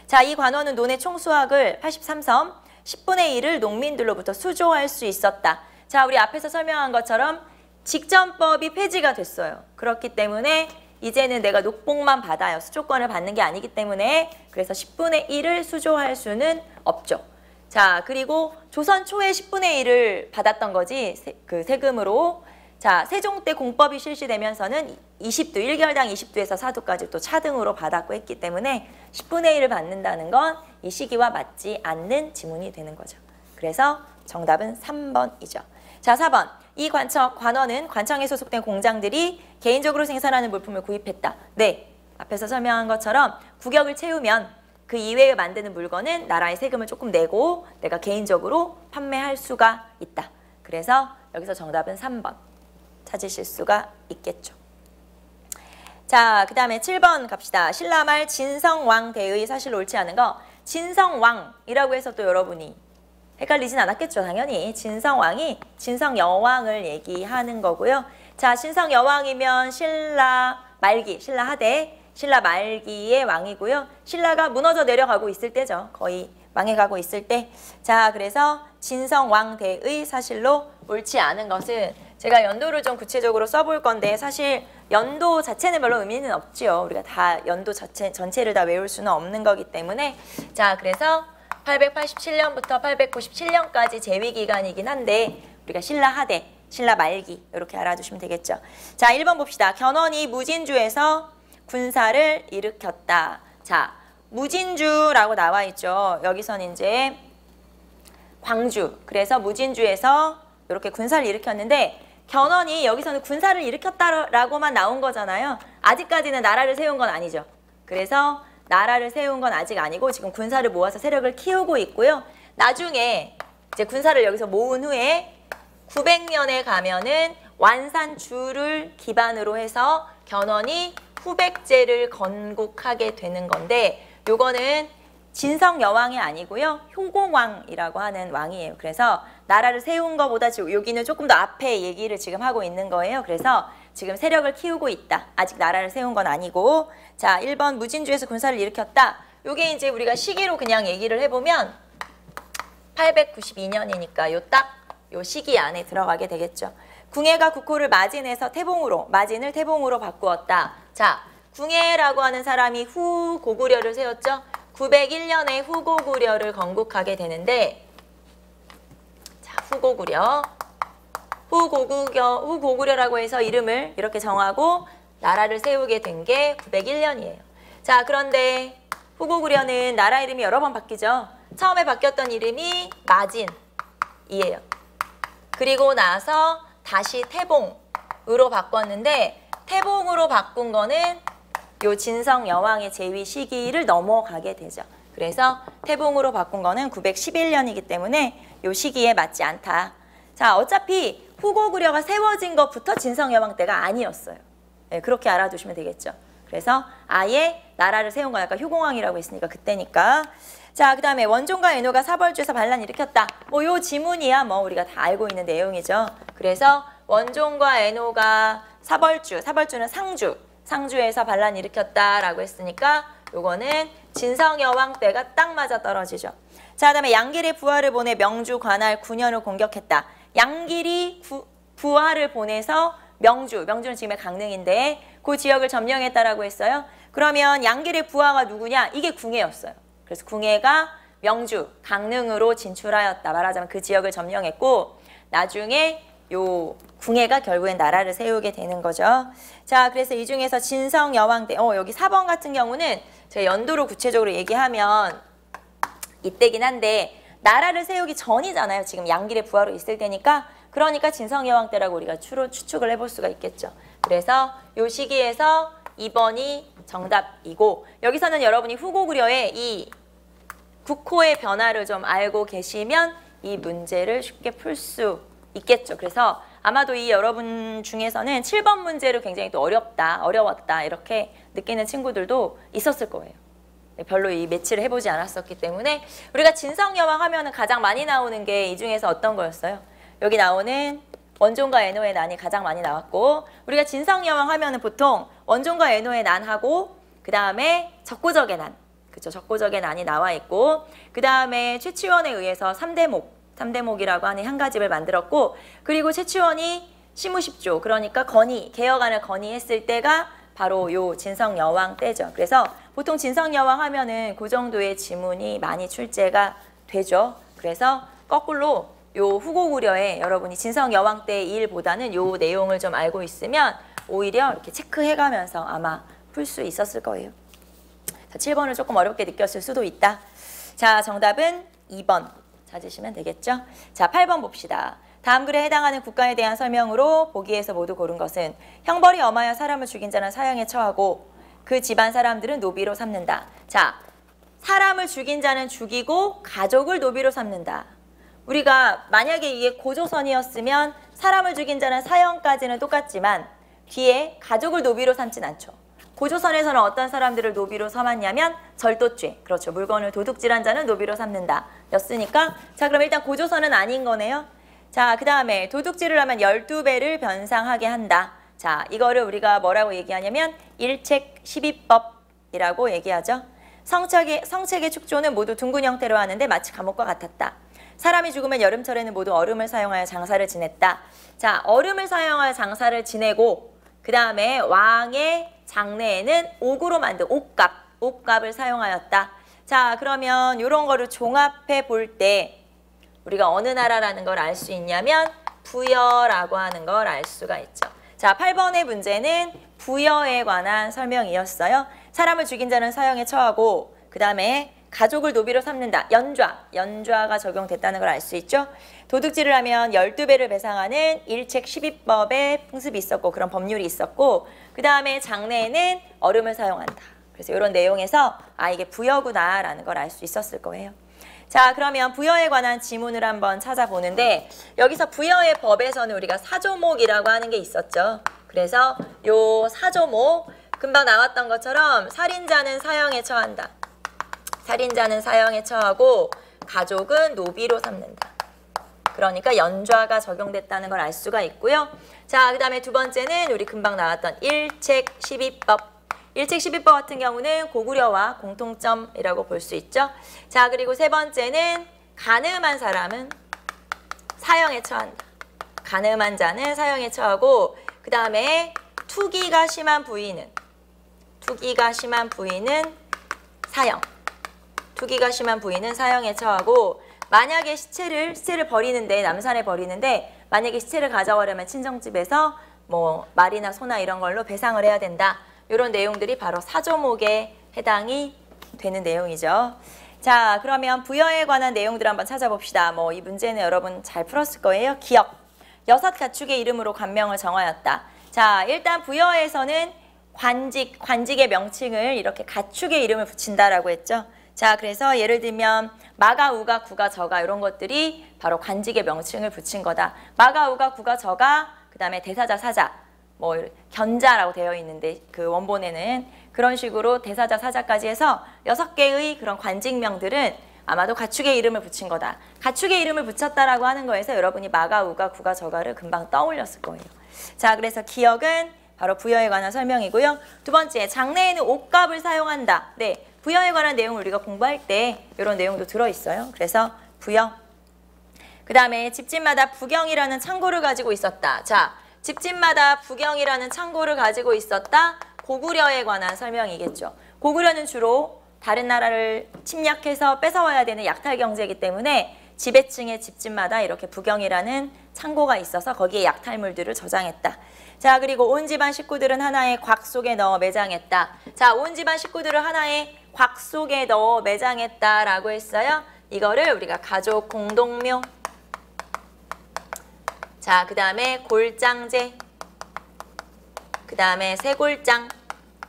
자, 이 관원은 논의 총수확을 83섬, 10분의 1을 농민들로부터 수조할 수 있었다. 자, 우리 앞에서 설명한 것처럼 직전법이 폐지가 됐어요. 그렇기 때문에 이제는 내가 녹봉만 받아요. 수조권을 받는 게 아니기 때문에 그래서 10분의 1을 수조할 수는 없죠. 자, 그리고 조선 초에 10분의 1을 받았던 거지, 그 세금으로. 자, 세종 때 공법이 실시되면서는 20두, 1개월당 20두에서 4두까지 또 차등으로 받았고 했기 때문에 10분의 1을 받는다는 건 이 시기와 맞지 않는 지문이 되는 거죠. 그래서 정답은 3번이죠. 자, 4번. 이 관원은 관청에 소속된 공장들이 개인적으로 생산하는 물품을 구입했다. 네, 앞에서 설명한 것처럼 국역을 채우면 그 이외에 만드는 물건은 나라의 세금을 조금 내고 내가 개인적으로 판매할 수가 있다. 그래서 여기서 정답은 3번 찾으실 수가 있겠죠. 자, 그 다음에 7번 갑시다. 신라말 진성왕대의 사실 옳지 않은 거. 진성왕이라고 해서 또 여러분이 헷갈리진 않았겠죠. 당연히 진성왕이 진성여왕을 얘기하는 거고요. 자, 진성여왕이면 신라 말기, 신라 하대, 신라 말기의 왕이고요. 신라가 무너져 내려가고 있을 때죠. 거의 망해가고 있을 때, 자, 그래서 진성왕대의 사실로 옳지 않은 것은, 제가 연도를 좀 구체적으로 써볼 건데 사실 연도 자체는 별로 의미는 없지요. 우리가 다 연도 전체를 다 외울 수는 없는 거기 때문에, 자, 그래서 887년부터 897년까지 재위 기간이긴 한데 우리가 신라 하대, 신라 말기 이렇게 알아두시면 되겠죠. 자, 1번 봅시다. 견훤이 무진주에서 군사를 일으켰다. 자, 무진주라고 나와 있죠. 여기서는 이제 광주, 그래서 무진주에서 이렇게 군사를 일으켰는데, 견훤이 여기서는 군사를 일으켰다라고만 나온 거잖아요. 아직까지는 나라를 세운 건 아니죠. 그래서 나라를 세운 건 아직 아니고 지금 군사를 모아서 세력을 키우고 있고요. 나중에 이제 군사를 여기서 모은 후에 900년에 가면은 완산주를 기반으로 해서 견훤이 후백제를 건국하게 되는 건데, 요거는 진성여왕이 아니고요. 효공왕이라고 하는 왕이에요. 그래서 나라를 세운 것보다 여기는 조금 더 앞에 얘기를 지금 하고 있는 거예요. 그래서 지금 세력을 키우고 있다. 아직 나라를 세운 건 아니고. 자, 1번 무진주에서 군사를 일으켰다. 요게 이제 우리가 시기로 그냥 얘기를 해보면 892년이니까 요 시기 안에 들어가게 되겠죠. 궁예가 국호를 마진에서 마진을 태봉으로 바꾸었다. 자, 궁예라고 하는 사람이 후고구려를 세웠죠. 901년에 후고구려를 건국하게 되는데, 자, 후고구려라고 해서 이름을 이렇게 정하고 나라를 세우게 된 게 901년이에요. 자, 그런데 후고구려는 나라 이름이 여러 번 바뀌죠. 처음에 바뀌었던 이름이 마진이에요. 그리고 나서 다시 태봉으로 바꿨는데, 태봉으로 바꾼 거는 요 진성여왕의 재위 시기를 넘어가게 되죠. 그래서 태봉으로 바꾼 거는 911년이기 때문에 요 시기에 맞지 않다. 자, 어차피 후고구려가 세워진 것부터 진성여왕 때가 아니었어요. 네, 그렇게 알아두시면 되겠죠. 그래서 아예 나라를 세운 건 아까 효공왕이라고 했으니까 그때니까. 자, 그 다음에 원종과 애노가 사벌주에서 반란 일으켰다. 요 지문이야 우리가 다 알고 있는 내용이죠. 그래서 원종과 애노가 사벌주는 상주에서 반란 일으켰다라고 했으니까 요거는 진성여왕 때가 딱 맞아 떨어지죠. 자, 그다음에 양길의 부하를 보내 명주 관할 9년을 공격했다. 양길이 부하를 보내서 명주는 지금의 강릉인데 그 지역을 점령했다라고 했어요. 그러면 양길의 부하가 누구냐? 이게 궁예였어요. 그래서 궁예가 명주, 강릉으로 진출하였다. 말하자면 그 지역을 점령했고, 나중에 요 궁예가 결국엔 나라를 세우게 되는 거죠. 자, 그래서 이 중에서 진성여왕 때, 여기 4번 같은 경우는 제가 연도로 구체적으로 얘기하면 이때긴 한데 나라를 세우기 전이잖아요. 지금 양길의 부하로 있을 때니까. 그러니까 진성여왕 때라고 우리가 추측을 해볼 수가 있겠죠. 그래서 요 시기에서 2번이 정답이고, 여기서는 여러분이 후고구려의 이 국호의 변화를 좀 알고 계시면 이 문제를 쉽게 풀 수 있겠죠. 그래서 아마도 이 여러분 중에서는 7번 문제를 굉장히 또 어려웠다 이렇게 느끼는 친구들도 있었을 거예요. 별로 이 매치를 해보지 않았었기 때문에. 우리가 진성여왕 하면은 가장 많이 나오는 게 이 중에서 어떤 거였어요? 여기 나오는 원종과 애노의 난이 가장 많이 나왔고, 우리가 진성여왕 하면은 보통 원종과 애노의 난하고 그 다음에 적고적의 난, 그렇죠? 적고적의 난이 나와 있고, 그 다음에 최치원에 의해서 3대목이라고 하는 향가집을 만들었고, 그리고 최치원이 시무십조, 그러니까 개혁안을 건의했을 때가 바로 요 진성여왕 때죠. 그래서 보통 진성여왕 하면은 그 정도의 지문이 많이 출제가 되죠. 그래서 거꾸로 요 후고구려에 여러분이 진성여왕 때의 일보다는 요 내용을 좀 알고 있으면 오히려 이렇게 체크해가면서 아마 풀 수 있었을 거예요. 자, 7번을 조금 어렵게 느꼈을 수도 있다. 자, 정답은 2번 찾으시면 되겠죠. 자, 8번 봅시다. 다음 글에 해당하는 국가에 대한 설명으로 보기에서 모두 고른 것은 형벌이 엄하여 사람을 죽인 자는 사형에 처하고 그 집안 사람들은 노비로 삼는다. 자, 사람을 죽인 자는 죽이고 가족을 노비로 삼는다. 우리가 만약에 이게 고조선이었으면 사람을 죽인 자는 사형까지는 똑같지만 뒤에 가족을 노비로 삼진 않죠. 고조선에서는 어떤 사람들을 노비로 삼았냐면 절도죄, 그렇죠. 물건을 도둑질한 자는 노비로 삼는다 였으니까, 자, 그럼 일단 고조선은 아닌 거네요. 자, 그 다음에 도둑질을 하면 12배를 변상하게 한다. 자, 이거를 우리가 뭐라고 얘기하냐면 일책 12법이라고 얘기하죠. 성책의 축조는 모두 둥근 형태로 하는데 마치 감옥과 같았다. 사람이 죽으면 여름철에는 모두 얼음을 사용하여 장사를 지냈다. 자, 얼음을 사용하여 장사를 지내고 그 다음에 왕의 장례에는 옥으로 만든 옥갑을 사용하였다. 자, 그러면 이런 거를 종합해 볼 때 우리가 어느 나라라는 걸 알 수 있냐면 부여라고 하는 걸 알 수가 있죠. 자, 8번의 문제는 부여에 관한 설명이었어요. 사람을 죽인 자는 사형에 처하고 그 다음에 가족을 노비로 삼는다. 연좌가 적용됐다는 걸 알 수 있죠. 도둑질을 하면 12배를 배상하는 일책 12법의 풍습이 있었고 그런 법률이 있었고 그 다음에 장례에는 얼음을 사용한다. 그래서 이런 내용에서 이게 부여구나 라는 걸 알 수 있었을 거예요. 자, 그러면 부여에 관한 지문을 한번 찾아보는데 여기서 부여의 법에서는 우리가 사조목이라고 하는 게 있었죠. 그래서 요 사조목 금방 나왔던 것처럼 살인자는 사형에 처한다. 살인자는 사형에 처하고 가족은 노비로 삼는다. 그러니까 연좌가 적용됐다는 걸 알 수가 있고요. 자, 그 다음에 두 번째는 우리 금방 나왔던 일책 12법. 일책 12법 같은 경우는 고구려와 공통점이라고 볼 수 있죠. 자, 그리고 세 번째는 가늠한 사람은 사형에 처한다. 가늠한 자는 사형에 처하고 그 다음에 투기가 심한 부인은 사형. 투기가 심한 부인은 사형에 처하고 만약에 시체를 버리는데 남산에 버리는데 만약에 시체를 가져가려면 친정집에서 뭐 말이나 소나 이런 걸로 배상을 해야 된다. 이런 내용들이 바로 사조목에 해당이 되는 내용이죠. 자, 그러면 부여에 관한 내용들을 한번 찾아봅시다. 뭐 이 문제는 여러분 잘 풀었을 거예요. 기역. 6 가축의 이름으로 관명을 정하였다. 자, 일단 부여에서는 관직의 명칭을 이렇게 가축의 이름을 붙인다라고 했죠. 자, 그래서 예를 들면 마가, 우가, 구가, 저가 이런 것들이 바로 관직의 명칭을 붙인 거다. 마가, 우가, 구가, 저가 그 다음에 대사자, 사자 뭐 견자라고 되어 있는데 그 원본에는 그런 식으로 대사자, 사자까지 해서 6개의 그런 관직명들은 아마도 가축의 이름을 붙인 거다. 가축의 이름을 붙였다라고 하는 거에서 여러분이 마가, 우가, 구가, 저가를 금방 떠올렸을 거예요. 자, 그래서 기역은 바로 부여에 관한 설명이고요. 두 번째, 장례에는 옥갑을 사용한다. 네, 부여에 관한 내용을 우리가 공부할 때 이런 내용도 들어있어요. 그래서 부여. 그 다음에 집집마다 부경이라는 창고를 가지고 있었다. 자, 집집마다 부경이라는 창고를 가지고 있었다. 고구려에 관한 설명이겠죠. 고구려는 주로 다른 나라를 침략해서 뺏어와야 되는 약탈 경제이기 때문에 지배층의 집집마다 이렇게 부경이라는 창고가 있어서 거기에 약탈물들을 저장했다. 자, 그리고 온 집안 식구들은 하나의 곽 속에 넣어 매장했다. 자, 온 집안 식구들을 하나의 곽 속에 넣어 매장했다라고 했어요. 이거를 우리가 가족 공동묘. 자, 그 다음에 골장제. 그 다음에 세골장.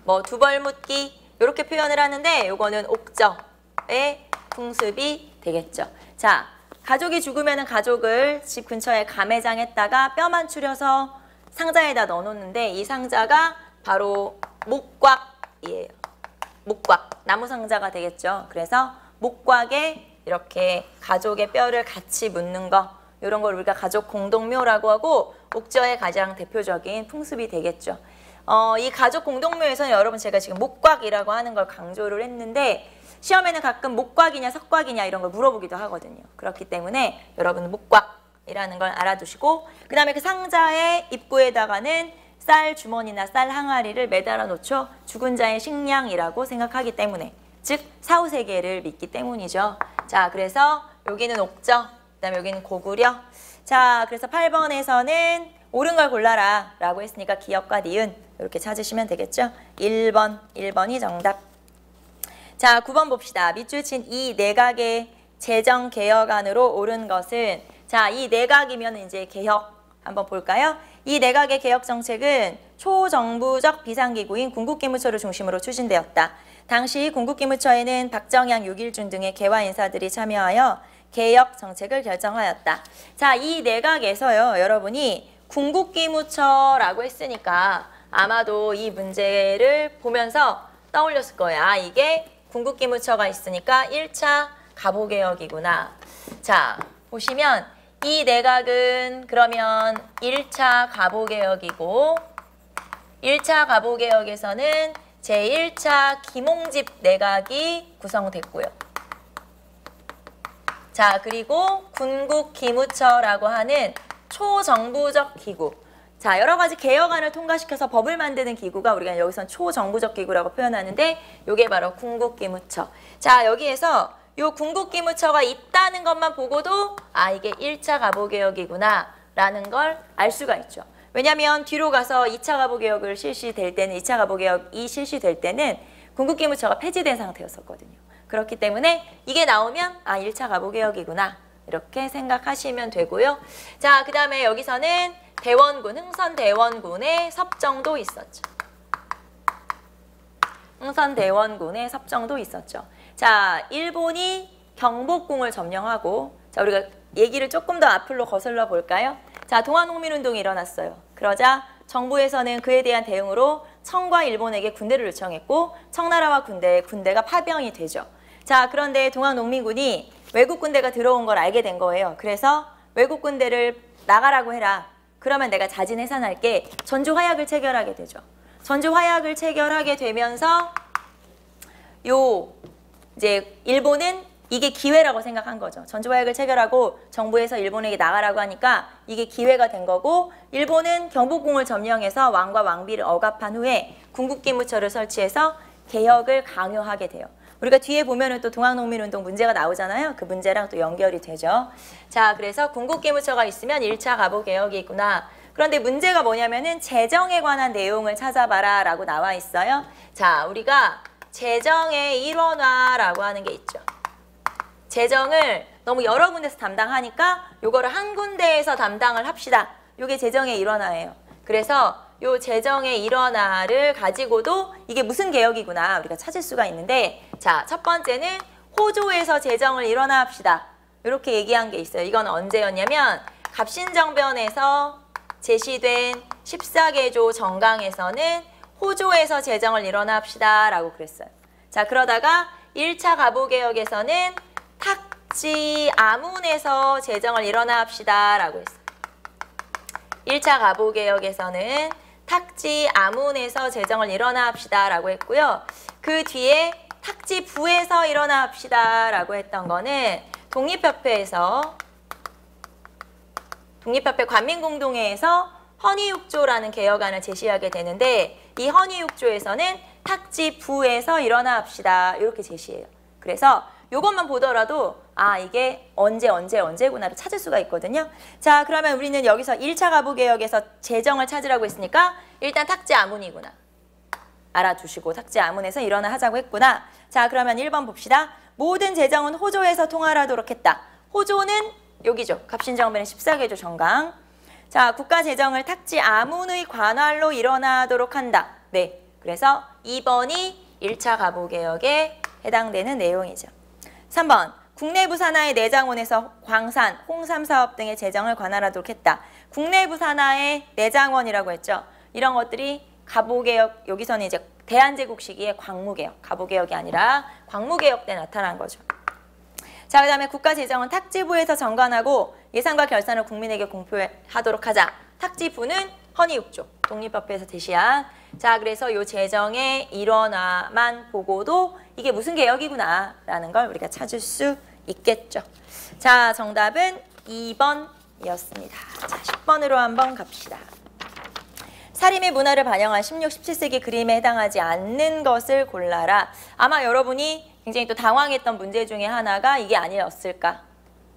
뭐 두벌묻기. 이렇게 표현을 하는데 요거는 옥저의 풍습이 되겠죠. 자, 가족이 죽으면 가족을 집 근처에 가매장했다가 뼈만 추려서 상자에다 넣어놓는데 이 상자가 바로 목곽이에요. 목곽, 나무 상자가 되겠죠. 그래서 목곽에 이렇게 가족의 뼈를 같이 묻는 거 이런 걸 우리가 가족 공동묘라고 하고 옥저의 가장 대표적인 풍습이 되겠죠. 이 가족 공동묘에서는 여러분 제가 지금 목곽이라고 하는 걸 강조를 했는데 시험에는 가끔 목곽이냐 석곽이냐 이런 걸 물어보기도 하거든요. 그렇기 때문에 여러분 목곽이라는 걸 알아두시고 그 다음에 그 상자의 입구에다가는 쌀 주머니나 쌀 항아리를 매달아 놓죠. 죽은 자의 식량이라고 생각하기 때문에 즉 사후세계를 믿기 때문이죠. 자, 그래서 여기는 옥저, 그 다음에 여기는 고구려. 자, 그래서 8번에서는 옳은 걸 골라라 라고 했으니까 기역과 니은 이렇게 찾으시면 되겠죠. 1번이 정답. 자, 9번 봅시다. 밑줄 친 이 내각의 재정개혁안으로 옳은 것은 자, 이 내각이면 이제 개혁 한번 볼까요? 이 내각의 개혁 정책은 초정부적 비상기구인 군국기무처를 중심으로 추진되었다. 당시 군국기무처에는 박정양, 육일준 등의 개화 인사들이 참여하여 개혁 정책을 결정하였다. 자, 이 내각에서요, 여러분이 군국기무처라고 했으니까 아마도 이 문제를 보면서 떠올렸을 거예요. 아, 이게 군국기무처가 있으니까 1차 가보개혁이구나. 자, 보시면 이 내각은 그러면 1차 가보개혁이고 1차 가보개혁에서는 제1차 김홍집 내각이 구성됐고요. 자, 그리고 군국기무처라고 하는 초정부적 기구. 자, 여러 가지 개혁안을 통과시켜서 법을 만드는 기구가 우리가 여기선 초정부적 기구라고 표현하는데 이게 바로 군국기무처. 자, 여기에서 요 군국기무처가 있다는 것만 보고도 아, 이게 1차 가보개혁이구나 라는 걸 알 수가 있죠. 왜냐하면 뒤로 가서 2차 가보개혁을 실시될 때는 2차 가보개혁이 실시될 때는 군국기무처가 폐지된 상태였었거든요. 그렇기 때문에 이게 나오면 아, 1차 가보개혁이구나 이렇게 생각하시면 되고요. 자, 그 다음에 여기서는 대원군, 흥선대원군의 섭정도 있었죠. 흥선대원군의 섭정도 있었죠. 자, 일본이 경복궁을 점령하고, 자, 우리가 얘기를 조금 더 앞으로 거슬러 볼까요? 자, 동학농민운동이 일어났어요. 그러자 정부에서는 그에 대한 대응으로 청과 일본에게 군대를 요청했고 청나라와 군대가 파병이 되죠. 자, 그런데 동학농민군이 외국 군대가 들어온 걸 알게 된 거예요. 그래서 외국 군대를 나가라고 해라. 그러면 내가 자진해산할게. 전주화약을 체결하게 되죠. 전주화약을 체결하게 되면서 이제 일본은 이게 기회라고 생각한 거죠. 전주화약을 체결하고 정부에서 일본에게 나가라고 하니까 이게 기회가 된 거고, 일본은 경복궁을 점령해서 왕과 왕비를 억압한 후에 군국기무처를 설치해서 개혁을 강요하게 돼요. 우리가 뒤에 보면은 또 동학농민운동 문제가 나오잖아요. 그 문제랑 또 연결이 되죠. 자, 그래서 군국기무처가 있으면 1차 가보개혁이 있구나. 그런데 문제가 뭐냐면은 재정에 관한 내용을 찾아봐라 라고 나와 있어요. 자, 우리가 재정의 일원화라고 하는 게 있죠. 재정을 너무 여러 군데서 담당하니까 요거를 한 군데에서 담당을 합시다. 요게 재정의 일원화예요. 그래서 요 재정의 일원화를 가지고도 이게 무슨 개혁이구나 우리가 찾을 수가 있는데, 자, 첫 번째는 호조에서 재정을 일원화합시다. 이렇게 얘기한 게 있어요. 이건 언제였냐면 갑신정변에서 제시된 14개조 정강에서는 호조에서 재정을 일원화합시다 라고 그랬어요. 자, 그러다가 1차 가보개혁에서는 탁지 아문에서 재정을 일원화합시다 라고 했어요. 1차 가보개혁에서는 탁지 아문에서 재정을 일원화합시다 라고 했고요. 그 뒤에 탁지 부에서 일원화합시다 라고 했던 거는 독립협회 관민공동회에서 헌의육조라는 개혁안을 제시하게 되는데, 이 헌의육조에서는 탁지 부에서 일원화합시다 이렇게 제시해요. 그래서 이것만 보더라도 아, 이게 언제구나를 찾을 수가 있거든요. 자, 그러면 우리는 여기서 1차 가보개혁에서 재정을 찾으라고 했으니까 일단 탁지 아문이구나 알아두시고 탁지 아문에서 일원화하자고 했구나. 자, 그러면 1번 봅시다. 모든 재정은 호조에서 통할하도록 했다. 호조는 여기죠. 갑신정변의 14개조 정강. 자, 국가 재정을 탁지 아문의 관할로 일원화하도록 한다. 네, 그래서 2번이 1차 가보개혁에 해당되는 내용이죠. 3번, 국내부 산하의 내장원에서 광산, 홍삼 사업 등의 재정을 관할하도록 했다. 국내부 산하의 내장원이라고 했죠. 이런 것들이 가보개혁, 여기서는 이제 대한제국 시기의 광무개혁, 가보개혁이 아니라 광무개혁 때 나타난 거죠. 자, 그 다음에 국가재정은 탁지부에서 정관하고 예산과 결산을 국민에게 공표하도록 하자. 탁지부는 헌의육조, 독립협회에서 제시한. 자, 그래서 이 재정의 일원화만 보고도 이게 무슨 개혁이구나 라는 걸 우리가 찾을 수 있겠죠. 자, 정답은 2번이었습니다. 자, 10번으로 한번 갑시다. 사림의 문화를 반영한 16, 17세기 그림에 해당하지 않는 것을 골라라. 아마 여러분이 굉장히 또 당황했던 문제 중에 하나가 이게 아니었을까.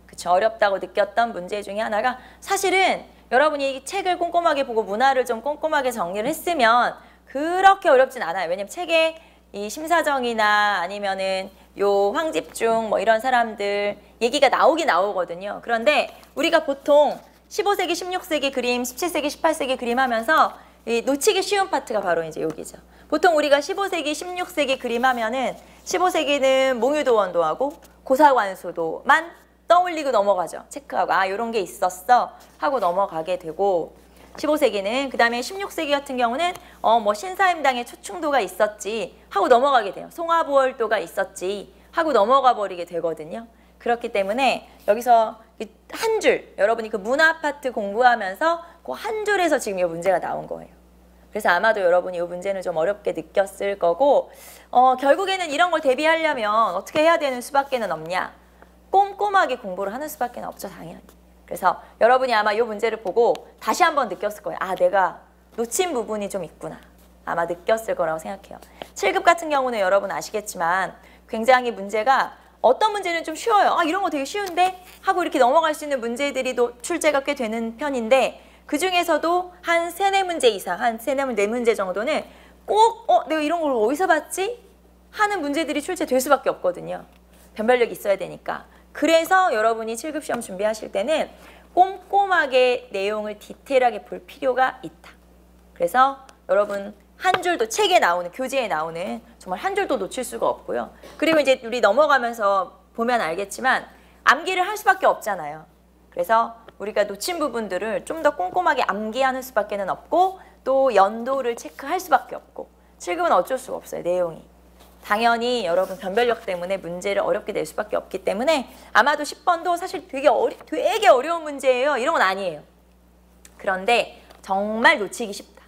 그쵸, 어렵다고 느꼈던 문제 중에 하나가, 사실은 여러분이 이 책을 꼼꼼하게 보고 문화를 좀 꼼꼼하게 정리를 했으면 그렇게 어렵진 않아요. 왜냐면 책에 이 심사정이나 아니면은 요 황집중 뭐 이런 사람들 얘기가 나오긴 나오거든요. 그런데 우리가 보통 15세기, 16세기 그림, 17세기, 18세기 그림 하면서 이 놓치기 쉬운 파트가 바로 이제 여기죠. 보통 우리가 15세기, 16세기 그림 하면은 15세기는 몽유도원도하고 고사관수도만 떠올리고 넘어가죠. 체크하고 아, 요런 게 있었어 하고 넘어가게 되고, 15세기는 그 다음에 16세기 같은 경우는 뭐 신사임당의 초충도가 있었지 하고 넘어가게 돼요. 송화부월도가 있었지 하고 넘어가 버리게 되거든요. 그렇기 때문에 여기서 한 줄, 여러분이 그 문화 파트 공부하면서 그 한 줄에서 지금 이 문제가 나온 거예요. 그래서 아마도 여러분이 이 문제는 좀 어렵게 느꼈을 거고 결국에는 이런 걸 대비하려면 어떻게 해야 되는 수밖에는 없냐? 꼼꼼하게 공부를 하는 수밖에 없죠, 당연히. 그래서 여러분이 아마 이 문제를 보고 다시 한번 느꼈을 거예요. 아, 내가 놓친 부분이 좀 있구나. 아마 느꼈을 거라고 생각해요. 7급 같은 경우는 여러분 아시겠지만 굉장히 문제가 어떤 문제는 좀 쉬워요. 아, 이런 거 되게 쉬운데? 하고 이렇게 넘어갈 수 있는 문제들이 출제가 꽤 되는 편인데 그중에서도 한 3-4문제 이상, 한 4문제 정도는 꼭 내가 이런 걸 어디서 봤지? 하는 문제들이 출제될 수밖에 없거든요. 변별력이 있어야 되니까. 그래서 여러분이 7급 시험 준비하실 때는 꼼꼼하게 내용을 디테일하게 볼 필요가 있다. 그래서 여러분 한 줄도 책에 나오는, 교재에 나오는 정말 한 줄도 놓칠 수가 없고요. 그리고 이제 우리 넘어가면서 보면 알겠지만 암기를 할 수밖에 없잖아요. 그래서 우리가 놓친 부분들을 좀 더 꼼꼼하게 암기하는 수밖에 없고 또 연도를 체크할 수밖에 없고 7급은 어쩔 수가 없어요, 내용이. 당연히 여러분 변별력 때문에 문제를 어렵게 낼 수밖에 없기 때문에 아마도 10번도 사실 되게 어려운 문제예요. 이런 건 아니에요. 그런데 정말 놓치기 쉽다.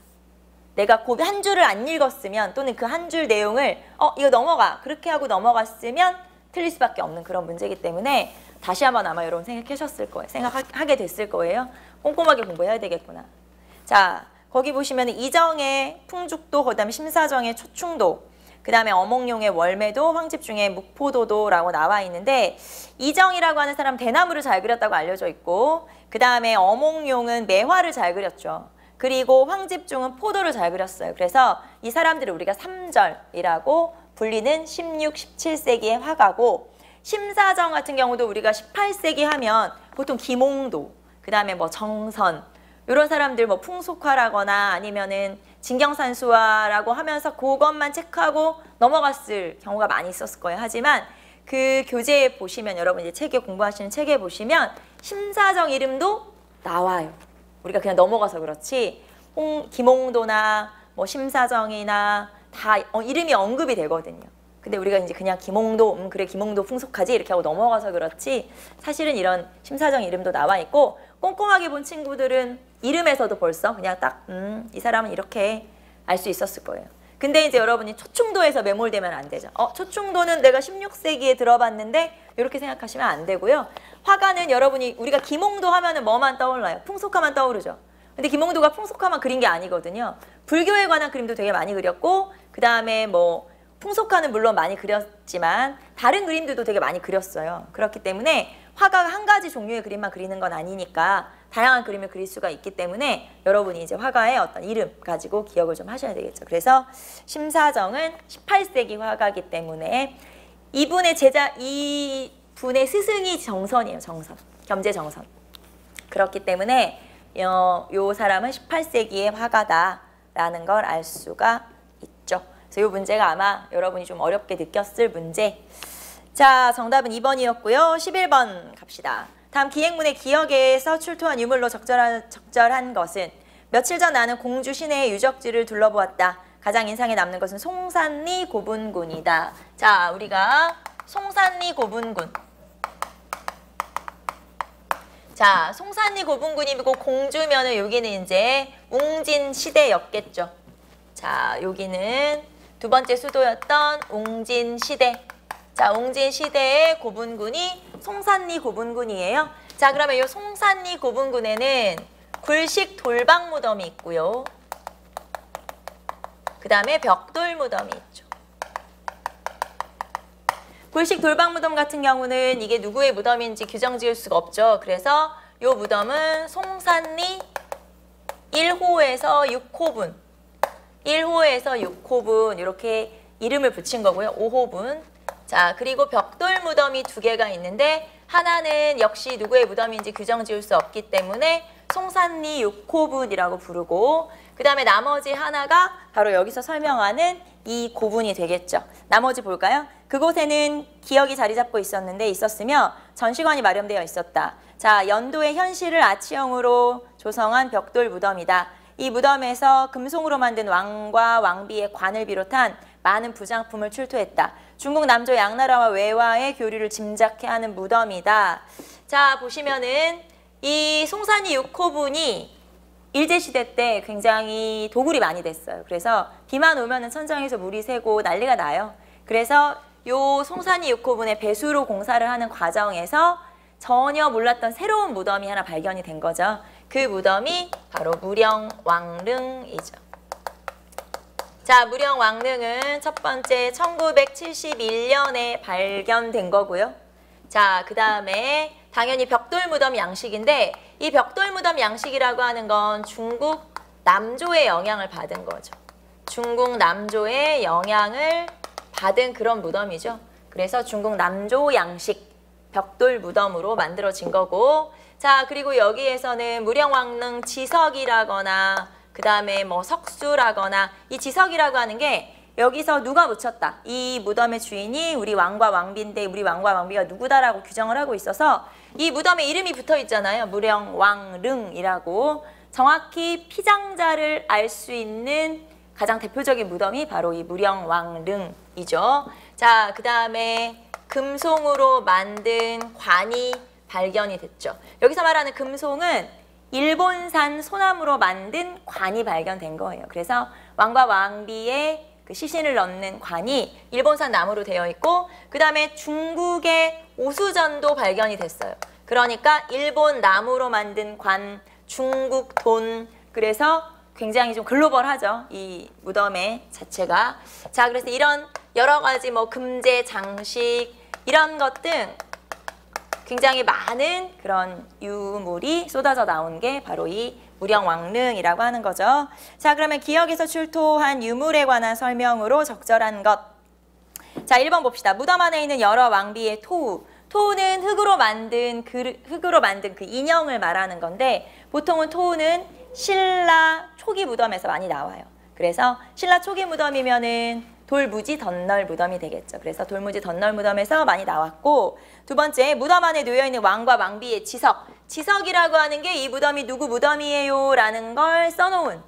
내가 그 한 줄을 안 읽었으면 또는 그 한 줄 내용을 이거 넘어가 그렇게 하고 넘어갔으면 틀릴 수밖에 없는 그런 문제이기 때문에 다시 한번 아마 여러분 생각하셨을 거예요. 생각하게 됐을 거예요. 꼼꼼하게 공부해야 되겠구나. 자, 거기 보시면 이정의 풍죽도, 그 다음에 심사정의 초충도, 그 다음에 어몽룡의 월매도, 황집중의 묵포도도라고 나와 있는데 이정이라고 하는 사람 대나무를 잘 그렸다고 알려져 있고 그 다음에 어몽룡은 매화를 잘 그렸죠. 그리고 황집중은 포도를 잘 그렸어요. 그래서 이 사람들을 우리가 삼절이라고 불리는 16, 17세기의 화가고 심사정 같은 경우도 우리가 18세기 하면 보통 김홍도, 그 다음에 뭐 정선 이런 사람들 뭐 풍속화라거나 아니면은 진경산수화라고 하면서 그것만 체크하고 넘어갔을 경우가 많이 있었을 거예요. 하지만 그 교재에 보시면 여러분 이제 책에 공부하시는 책에 보시면 심사정 이름도 나와요. 우리가 그냥 넘어가서 그렇지 김홍도나 뭐 심사정이나 다 이름이 언급이 되거든요. 근데 우리가 이제 그냥 김홍도, 그래 김홍도 풍속하지 이렇게 하고 넘어가서 그렇지 사실은 이런 심사정 이름도 나와 있고 꼼꼼하게 본 친구들은 이름에서도 벌써 그냥 딱 이 사람은 이렇게 알 수 있었을 거예요. 근데 이제 여러분이 초충도에서 매몰되면 안 되죠. 초충도는 내가 16세기에 들어봤는데 이렇게 생각하시면 안 되고요. 화가는 여러분이 우리가 김홍도 하면은 뭐만 떠올라요? 풍속화만 떠오르죠. 근데 김홍도가 풍속화만 그린 게 아니거든요. 불교에 관한 그림도 되게 많이 그렸고 그 다음에 뭐 풍속화는 물론 많이 그렸지만 다른 그림들도 되게 많이 그렸어요. 그렇기 때문에 화가가 한 가지 종류의 그림만 그리는 건 아니니까 다양한 그림을 그릴 수가 있기 때문에 여러분이 이제 화가의 어떤 이름 가지고 기억을 좀 하셔야 되겠죠. 그래서 심사정은 18세기 화가이기 때문에 이분의 스승이 정선이에요. 정선. 겸재정선. 그렇기 때문에 요 사람은 18세기의 화가다라는 걸 알 수가 있죠. 그래서 이 문제가 아마 여러분이 좀 어렵게 느꼈을 문제. 자, 정답은 2번이었고요. 11번 갑시다. 다음 기행문의 기역에서 출토한 유물로 적절한 것은 며칠 전 나는 공주 시내의 유적지를 둘러보았다. 가장 인상에 남는 것은 송산리 고분군이다. 자, 우리가 송산리 고분군. 자, 송산리 고분군이고 공주면은 여기는 이제 웅진 시대였겠죠. 자, 여기는 두 번째 수도였던 웅진 시대. 자, 웅진 시대의 고분군이 송산리 고분군이에요. 자, 그러면 이 송산리 고분군에는 굴식 돌방 무덤이 있고요. 그 다음에 벽돌 무덤이 있죠. 굴식 돌방 무덤 같은 경우는 이게 누구의 무덤인지 규정 지을 수가 없죠. 그래서 이 무덤은 송산리 1호에서 6호분 1호에서 6호분 이렇게 이름을 붙인 거고요. 5호분. 자, 그리고 벽돌 무덤이 2개가 있는데 하나는 역시 누구의 무덤인지 규정 지을 수 없기 때문에 송산리 6호분이라고 부르고 그 다음에 나머지 하나가 바로 여기서 설명하는 이 고분이 되겠죠. 나머지 볼까요? 그곳에는 기역이 자리 잡고 있었으며 전시관이 마련되어 있었다. 자, 연도의 현실을 아치형으로 조성한 벽돌 무덤이다. 이 무덤에서 금송으로 만든 왕과 왕비의 관을 비롯한 많은 부장품을 출토했다. 중국 남조 양나라와 외화의 교류를 짐작케 하는 무덤이다. 자, 보시면은 이 송산리 6호분이 일제시대 때 굉장히 도굴이 많이 됐어요. 그래서 비만 오면은 천장에서 물이 새고 난리가 나요. 그래서 요 송산이 6호분의 배수로 공사를 하는 과정에서 전혀 몰랐던 새로운 무덤이 하나 발견이 된 거죠. 그 무덤이 바로 무령왕릉이죠. 자, 무령왕릉은 첫 번째 1971년에 발견된 거고요. 자, 그 다음에 당연히 벽돌무덤 양식인데 이 벽돌무덤 양식이라고 하는 건 중국 남조의 영향을 받은 거죠. 중국 남조의 영향을 받은 그런 무덤이죠. 그래서 중국 남조 양식 벽돌무덤으로 만들어진 거고, 자, 그리고 여기에서는 무령왕릉 지석이라거나 그 다음에 뭐 석수라거나 이 지석이라고 하는 게 여기서 누가 묻혔다. 이 무덤의 주인이 우리 왕과 왕비인데 우리 왕과 왕비가 누구다라고 규정을 하고 있어서 이 무덤에 이름이 붙어 있잖아요. 무령왕릉이라고. 정확히 피장자를 알 수 있는 가장 대표적인 무덤이 바로 이 무령왕릉이죠. 자, 그 다음에 금송으로 만든 관이 발견이 됐죠. 여기서 말하는 금송은 일본산 소나무로 만든 관이 발견된 거예요. 그래서 왕과 왕비의 그 시신을 넣는 관이 일본산 나무로 되어 있고, 그 다음에 중국의 오수전도 발견이 됐어요. 그러니까 일본 나무로 만든 관, 중국 돈, 그래서 굉장히 좀 글로벌하죠. 이 무덤의 자체가. 자, 그래서 이런 여러 가지 뭐 금제, 장식 이런 것 등 굉장히 많은 그런 유물이 쏟아져 나온 게 바로 이 무령왕릉이라고 하는 거죠. 자, 그러면 기역에서 출토한 유물에 관한 설명으로 적절한 것. 자, 1번 봅시다. 무덤 안에 있는 여러 왕비의 토우. 토우는 흙으로 만든 그 인형을 말하는 건데 보통은 토우는 신라 초기 무덤에서 많이 나와요. 그래서 신라 초기 무덤이면은 돌무지 덧널 무덤이 되겠죠. 그래서 돌무지 덧널 무덤에서 많이 나왔고, 두 번째 무덤 안에 놓여있는 왕과 왕비의 지석. 지석이라고 하는 게 이 무덤이 누구 무덤이에요 라는 걸 써놓은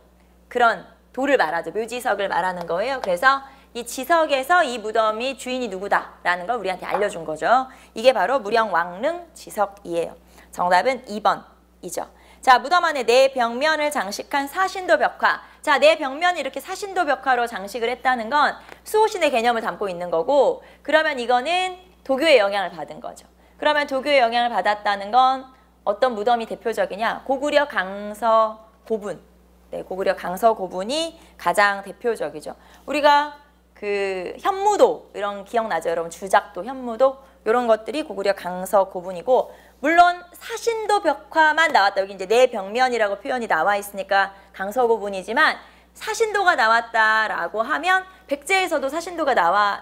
그런 돌을 말하죠. 묘지석을 말하는 거예요. 그래서 이 지석에서 이 무덤이 주인이 누구다라는 걸 우리한테 알려준 거죠. 이게 바로 무령왕릉 지석이에요. 정답은 2번이죠. 자, 무덤 안에 네 벽면을 장식한 사신도 벽화. 자, 네 벽면을 이렇게 사신도 벽화로 장식을 했다는 건 수호신의 개념을 담고 있는 거고, 그러면 이거는 도교의 영향을 받은 거죠. 그러면 도교의 영향을 받았다는 건 어떤 무덤이 대표적이냐? 고구려 강서 고분. 네, 고구려 강서 고분이 가장 대표적이죠. 우리가 그 현무도 이런 기억나죠? 여러분 주작도, 현무도 이런 것들이 고구려 강서 고분이고, 물론 사신도 벽화만 나왔다. 여기 이제 네 벽면이라고 표현이 나와 있으니까 강서 고분이지만 사신도가 나왔다라고 하면 백제에서도 사신도가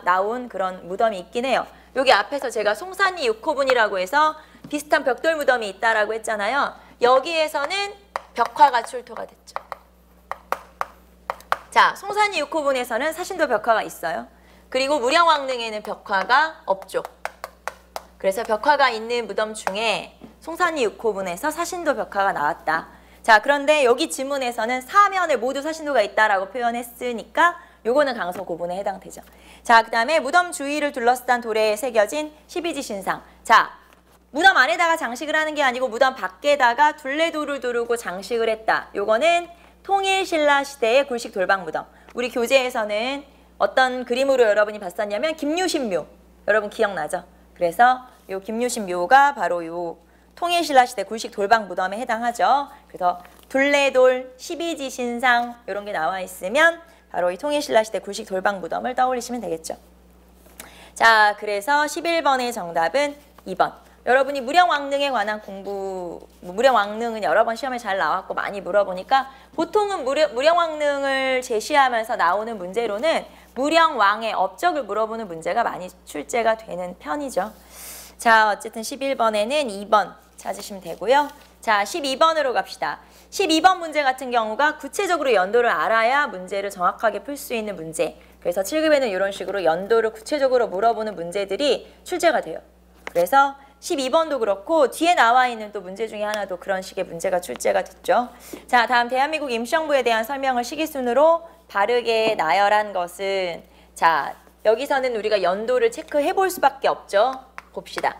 나온 그런 무덤이 있긴 해요. 여기 앞에서 제가 송산리 6호분이라고 해서 비슷한 벽돌 무덤이 있다라고 했잖아요. 여기에서는 벽화가 출토가 됐죠. 자, 송산리 6호분에서는 사신도 벽화가 있어요. 그리고 무령왕릉에는 벽화가 없죠. 그래서 벽화가 있는 무덤 중에 송산리 6호분에서 사신도 벽화가 나왔다. 자, 그런데 여기 지문에서는 사면에 모두 사신도가 있다라고 표현했으니까 요거는 강서 고분에 해당되죠. 자, 그 다음에 무덤 주위를 둘러싼 돌에 새겨진 12지신상. 자, 무덤 안에다가 장식을 하는 게 아니고 무덤 밖에다가 둘레돌을 두르고 장식을 했다. 요거는 통일신라 시대의 굴식 돌방 무덤. 우리 교재에서는 어떤 그림으로 여러분이 봤었냐면 김유신묘. 여러분 기억나죠? 그래서 요 김유신묘가 바로 요 통일신라 시대 굴식 돌방 무덤에 해당하죠. 그래서 둘레돌, 12지신상 이런 게 나와 있으면 바로 이 통일신라 시대 굴식 돌방 무덤을 떠올리시면 되겠죠. 자, 그래서 11번의 정답은 2번. 여러분이 무령왕릉에 관한 무령왕릉은 여러 번 시험에 잘 나왔고 많이 물어보니까 보통은 무령왕릉을 제시하면서 나오는 문제로는 무령왕의 업적을 물어보는 문제가 많이 출제가 되는 편이죠. 자, 어쨌든 11번에는 2번 찾으시면 되고요. 자, 12번으로 갑시다. 12번 문제 같은 경우가 구체적으로 연도를 알아야 문제를 정확하게 풀 수 있는 문제. 그래서 7급에는 이런 식으로 연도를 구체적으로 물어보는 문제들이 출제가 돼요. 그래서 12번도 그렇고 뒤에 나와 있는 또 문제 중에 하나도 그런 식의 문제가 출제가 됐죠. 자, 다음 대한민국 임시정부에 대한 설명을 시기순으로 바르게 나열한 것은, 자, 여기서는 우리가 연도를 체크해 볼 수밖에 없죠. 봅시다.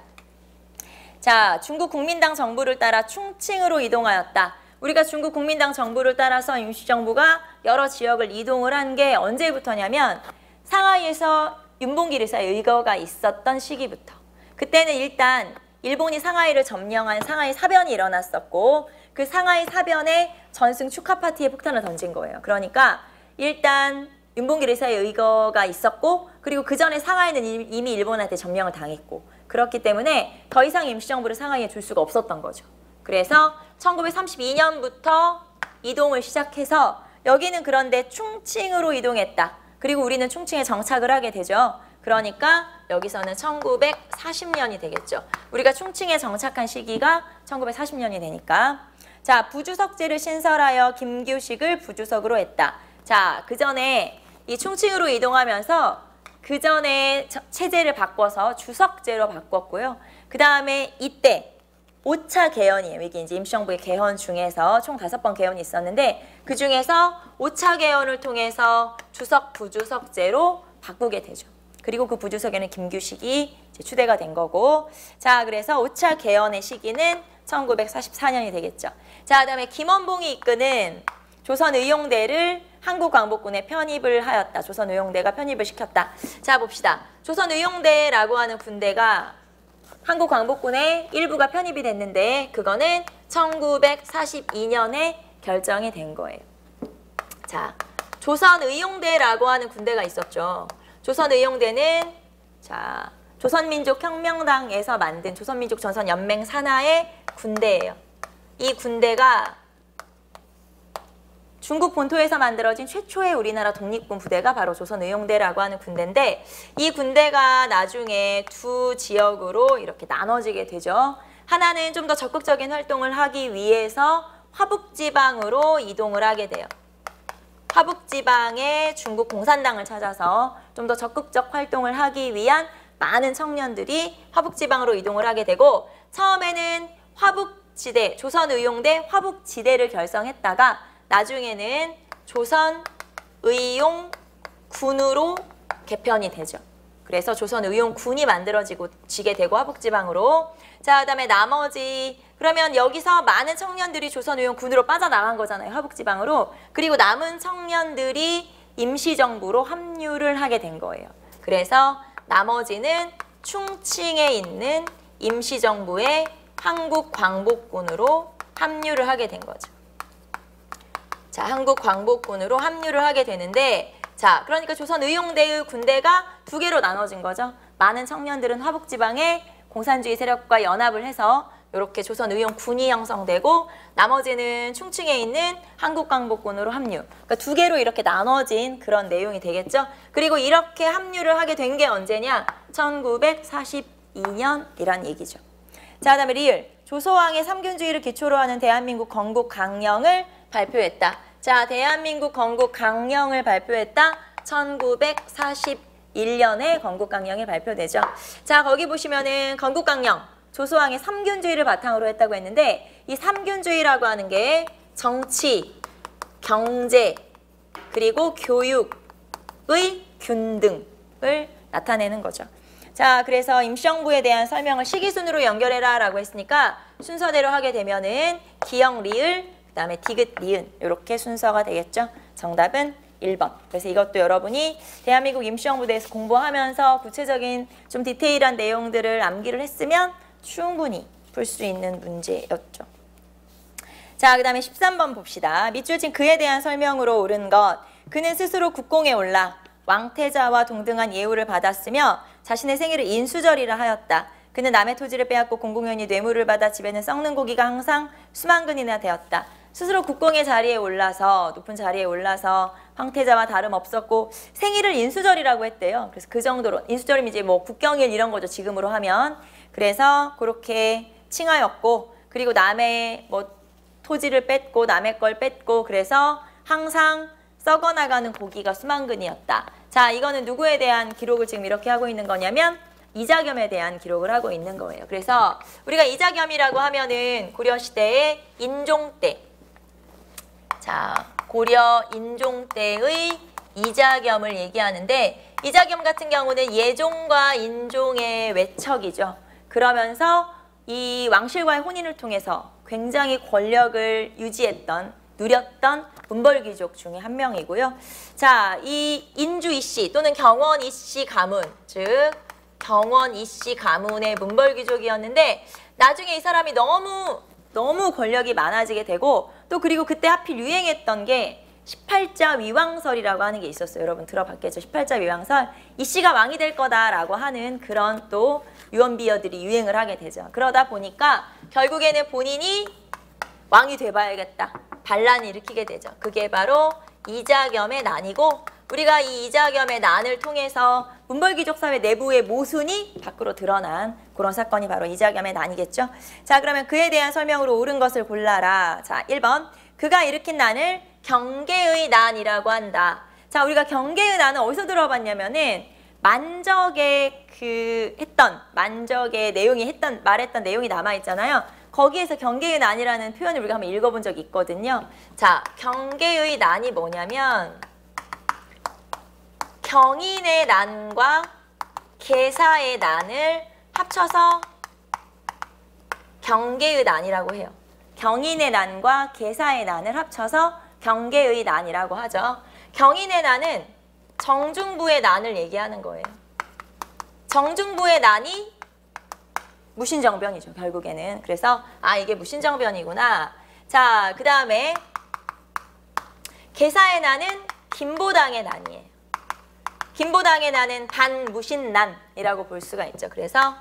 자, 중국 국민당 정부를 따라 충칭으로 이동하였다. 우리가 중국 국민당 정부를 따라서 임시정부가 여러 지역을 이동을 한 게 언제부터냐면 상하이에서 윤봉길 의사의 의거가 있었던 시기부터. 그때는 일단 일본이 상하이를 점령한 상하이 사변이 일어났었고 그 상하이 사변에 전승 축하 파티에 폭탄을 던진 거예요. 그러니까 일단 윤봉길 의사의 의거가 있었고 그리고 그 전에 상하이는 이미 일본한테 점령을 당했고 그렇기 때문에 더 이상 임시정부를 상하이에 둘 수가 없었던 거죠. 그래서 1932년부터 이동을 시작해서 여기는 그런데 충칭으로 이동했다. 그리고 우리는 충칭에 정착을 하게 되죠. 그러니까 여기서는 1940년이 되겠죠. 우리가 충칭에 정착한 시기가 1940년이 되니까. 자, 부주석제를 신설하여 김규식을 부주석으로 했다. 자, 그 전에 이 충칭으로 이동하면서 그 전에 체제를 바꿔서 주석제로 바꿨고요. 그 다음에 이때 5차 개헌이에요. 이게 이제 임시정부의 개헌 중에서 총 5번 개헌이 있었는데 그 중에서 5차 개헌을 통해서 주석, 부주석제로 바꾸게 되죠. 그리고 그 부주석에는 김규식이 이제 추대가 된 거고. 자, 그래서 5차 개헌의 시기는 1944년이 되겠죠. 자, 그 다음에 김원봉이 이끄는 조선의용대를 한국광복군에 편입을 하였다. 조선의용대가 편입을 시켰다. 자, 봅시다. 조선의용대라고 하는 군대가 한국광복군의 일부가 편입이 됐는데 그거는 1942년에 결정이 된 거예요. 자, 조선의용대라고 하는 군대가 있었죠. 조선의용대는 자, 조선민족혁명당에서 만든 조선민족전선연맹 산하의 군대예요. 이 군대가 중국 본토에서 만들어진 최초의 우리나라 독립군 부대가 바로 조선의용대라고 하는 군대인데 이 군대가 나중에 두 지역으로 이렇게 나눠지게 되죠. 하나는 좀 더 적극적인 활동을 하기 위해서 화북지방으로 이동을 하게 돼요. 화북지방에 중국 공산당을 찾아서 좀 더 적극적 활동을 하기 위한 많은 청년들이 화북지방으로 이동을 하게 되고 처음에는 화북지대, 조선의용대 화북지대를 결성했다가 나중에는 조선의용군으로 개편이 되죠. 그래서 조선의용군이 지게 되고 화북지방으로. 자, 그다음에 나머지 그러면 여기서 많은 청년들이 조선의용군으로 빠져나간 거잖아요. 화북지방으로. 그리고 남은 청년들이 임시정부로 합류를 하게 된 거예요. 그래서 나머지는 충칭에 있는 임시정부의 한국광복군으로 합류를 하게 된 거죠. 자, 한국광복군으로 합류를 하게 되는데 자, 그러니까 조선의용대의 군대가 두 개로 나눠진 거죠. 많은 청년들은 화북지방에 공산주의 세력과 연합을 해서 이렇게 조선의용군이 형성되고 나머지는 충칭에 있는 한국광복군으로 합류. 그러니까 두 개로 이렇게 나눠진 그런 내용이 되겠죠. 그리고 이렇게 합류를 하게 된 게 언제냐? 1942년이란 얘기죠. 자, 그다음에 리을. 조소왕의 삼균주의를 기초로 하는 대한민국 건국 강령을 발표했다. 자, 대한민국 건국 강령을 발표했다. 1941년에 건국 강령이 발표되죠. 자, 거기 보시면은 건국 강령 조소왕의 삼균주의를 바탕으로 했다고 했는데 이 삼균주의라고 하는 게 정치, 경제, 그리고 교육의 균등을 나타내는 거죠. 자, 그래서 임시정부에 대한 설명을 시기순으로 연결해라 라고 했으니까 순서대로 하게 되면은 기역, 리을, 그 다음에 디귿, 니은 이렇게 순서가 되겠죠. 정답은 1번. 그래서 이것도 여러분이 대한민국 임시정부에 대해서 공부하면서 구체적인 좀 디테일한 내용들을 암기를 했으면 충분히 풀 수 있는 문제였죠. 자, 그 다음에 13번 봅시다. 밑줄 친 그에 대한 설명으로 옳은 것. 그는 스스로 국공에 올라 왕태자와 동등한 예우를 받았으며 자신의 생일을 인수절이라 하였다. 그는 남의 토지를 빼앗고 공공연히 뇌물을 받아 집에는 썩는 고기가 항상 수만 근이나 되었다. 스스로 국공의 자리에 올라서 높은 자리에 올라서 황태자와 다름없었고 생일을 인수절이라고 했대요. 그래서 그 정도로 인수절이면 이제 뭐 국경일 이런 거죠. 지금으로 하면. 그래서 그렇게 칭하였고 그리고 남의 뭐 토지를 뺏고 남의 걸 뺏고 그래서 항상 썩어나가는 고기가 수만 근이었다. 자, 이거는 누구에 대한 기록을 지금 이렇게 하고 있는 거냐면 이자겸에 대한 기록을 하고 있는 거예요. 그래서 우리가 이자겸이라고 하면은 고려시대의 인종 때, 자, 고려 인종 때의 이자겸을 얘기하는데 이자겸 같은 경우는 예종과 인종의 외척이죠. 그러면서 이 왕실과의 혼인을 통해서 굉장히 권력을 누렸던 문벌귀족 중에 한 명이고요. 자, 이 인주 이씨 또는 경원 이씨 가문, 즉 경원 이씨 가문의 문벌귀족이었는데 나중에 이 사람이 너무 권력이 많아지게 되고 또 그리고 그때 하필 유행했던 게 18자 위왕설이라고 하는 게 있었어요. 여러분 들어봤겠죠? 18자 위왕설. 이 씨가 왕이 될 거다라고 하는 그런 또 유언비어들이 유행을 하게 되죠. 그러다 보니까 결국에는 본인이 왕이 돼봐야겠다. 반란을 일으키게 되죠. 그게 바로 이자겸의 난이고 우리가 이 이자겸의 난을 통해서 문벌귀족 사회 내부의 모순이 밖으로 드러난 그런 사건이 바로 이자겸의 난이겠죠. 자, 그러면 그에 대한 설명으로 옳은 것을 골라라. 자, 1번. 그가 일으킨 난을 경계의 난이라고 한다. 자, 우리가 경계의 난은 어디서 들어봤냐면은 만적의 말했던 내용이 남아있잖아요. 거기에서 경계의 난이라는 표현을 우리가 한번 읽어본 적이 있거든요. 자, 경계의 난이 뭐냐면 경인의 난과 계사의 난을 합쳐서 경계의 난이라고 해요. 경인의 난과 계사의 난을 합쳐서 경계의 난이라고 하죠. 경인의 난은 정중부의 난을 얘기하는 거예요. 정중부의 난이 무신정변이죠, 결국에는. 그래서 이게 무신정변이구나. 자, 그 다음에 계사의 난은 김보당의 난이에요. 김보당의 난은 반무신난이라고 볼 수가 있죠. 그래서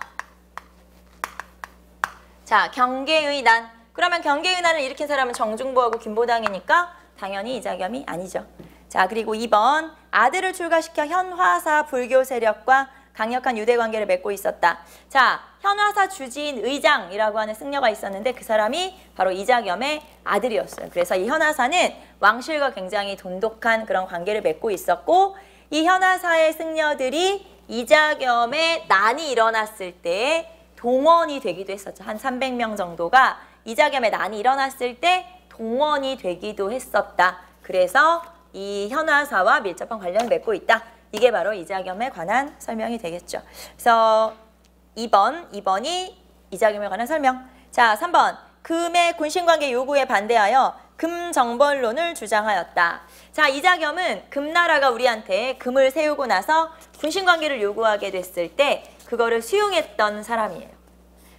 자, 경계의 난. 그러면 경계의 난을 일으킨 사람은 정중부하고 김보당이니까 당연히 이자겸이 아니죠. 자, 그리고 2번. 아들을 출가시켜 현화사 불교 세력과 강력한 유대 관계를 맺고 있었다. 자, 현화사 주지인 의장이라고 하는 승려가 있었는데 그 사람이 바로 이자겸의 아들이었어요. 그래서 이 현화사는 왕실과 굉장히 돈독한 그런 관계를 맺고 있었고 이 현화사의 승려들이 이자겸의 난이 일어났을 때 동원이 되기도 했었죠. 한 300명 정도가 이자겸의 난이 일어났을 때 동원이 되기도 했었다. 그래서 이 현화사와 밀접한 관련을 맺고 있다. 이게 바로 이자겸에 관한 설명이 되겠죠. 그래서 2번이 이자겸에 관한 설명. 자, 3번. 금의 군신관계 요구에 반대하여 금정벌론을 주장하였다. 자, 이자겸은 금나라가 우리한테 금을 세우고 나서 군신관계를 요구하게 됐을 때 그거를 수용했던 사람이에요.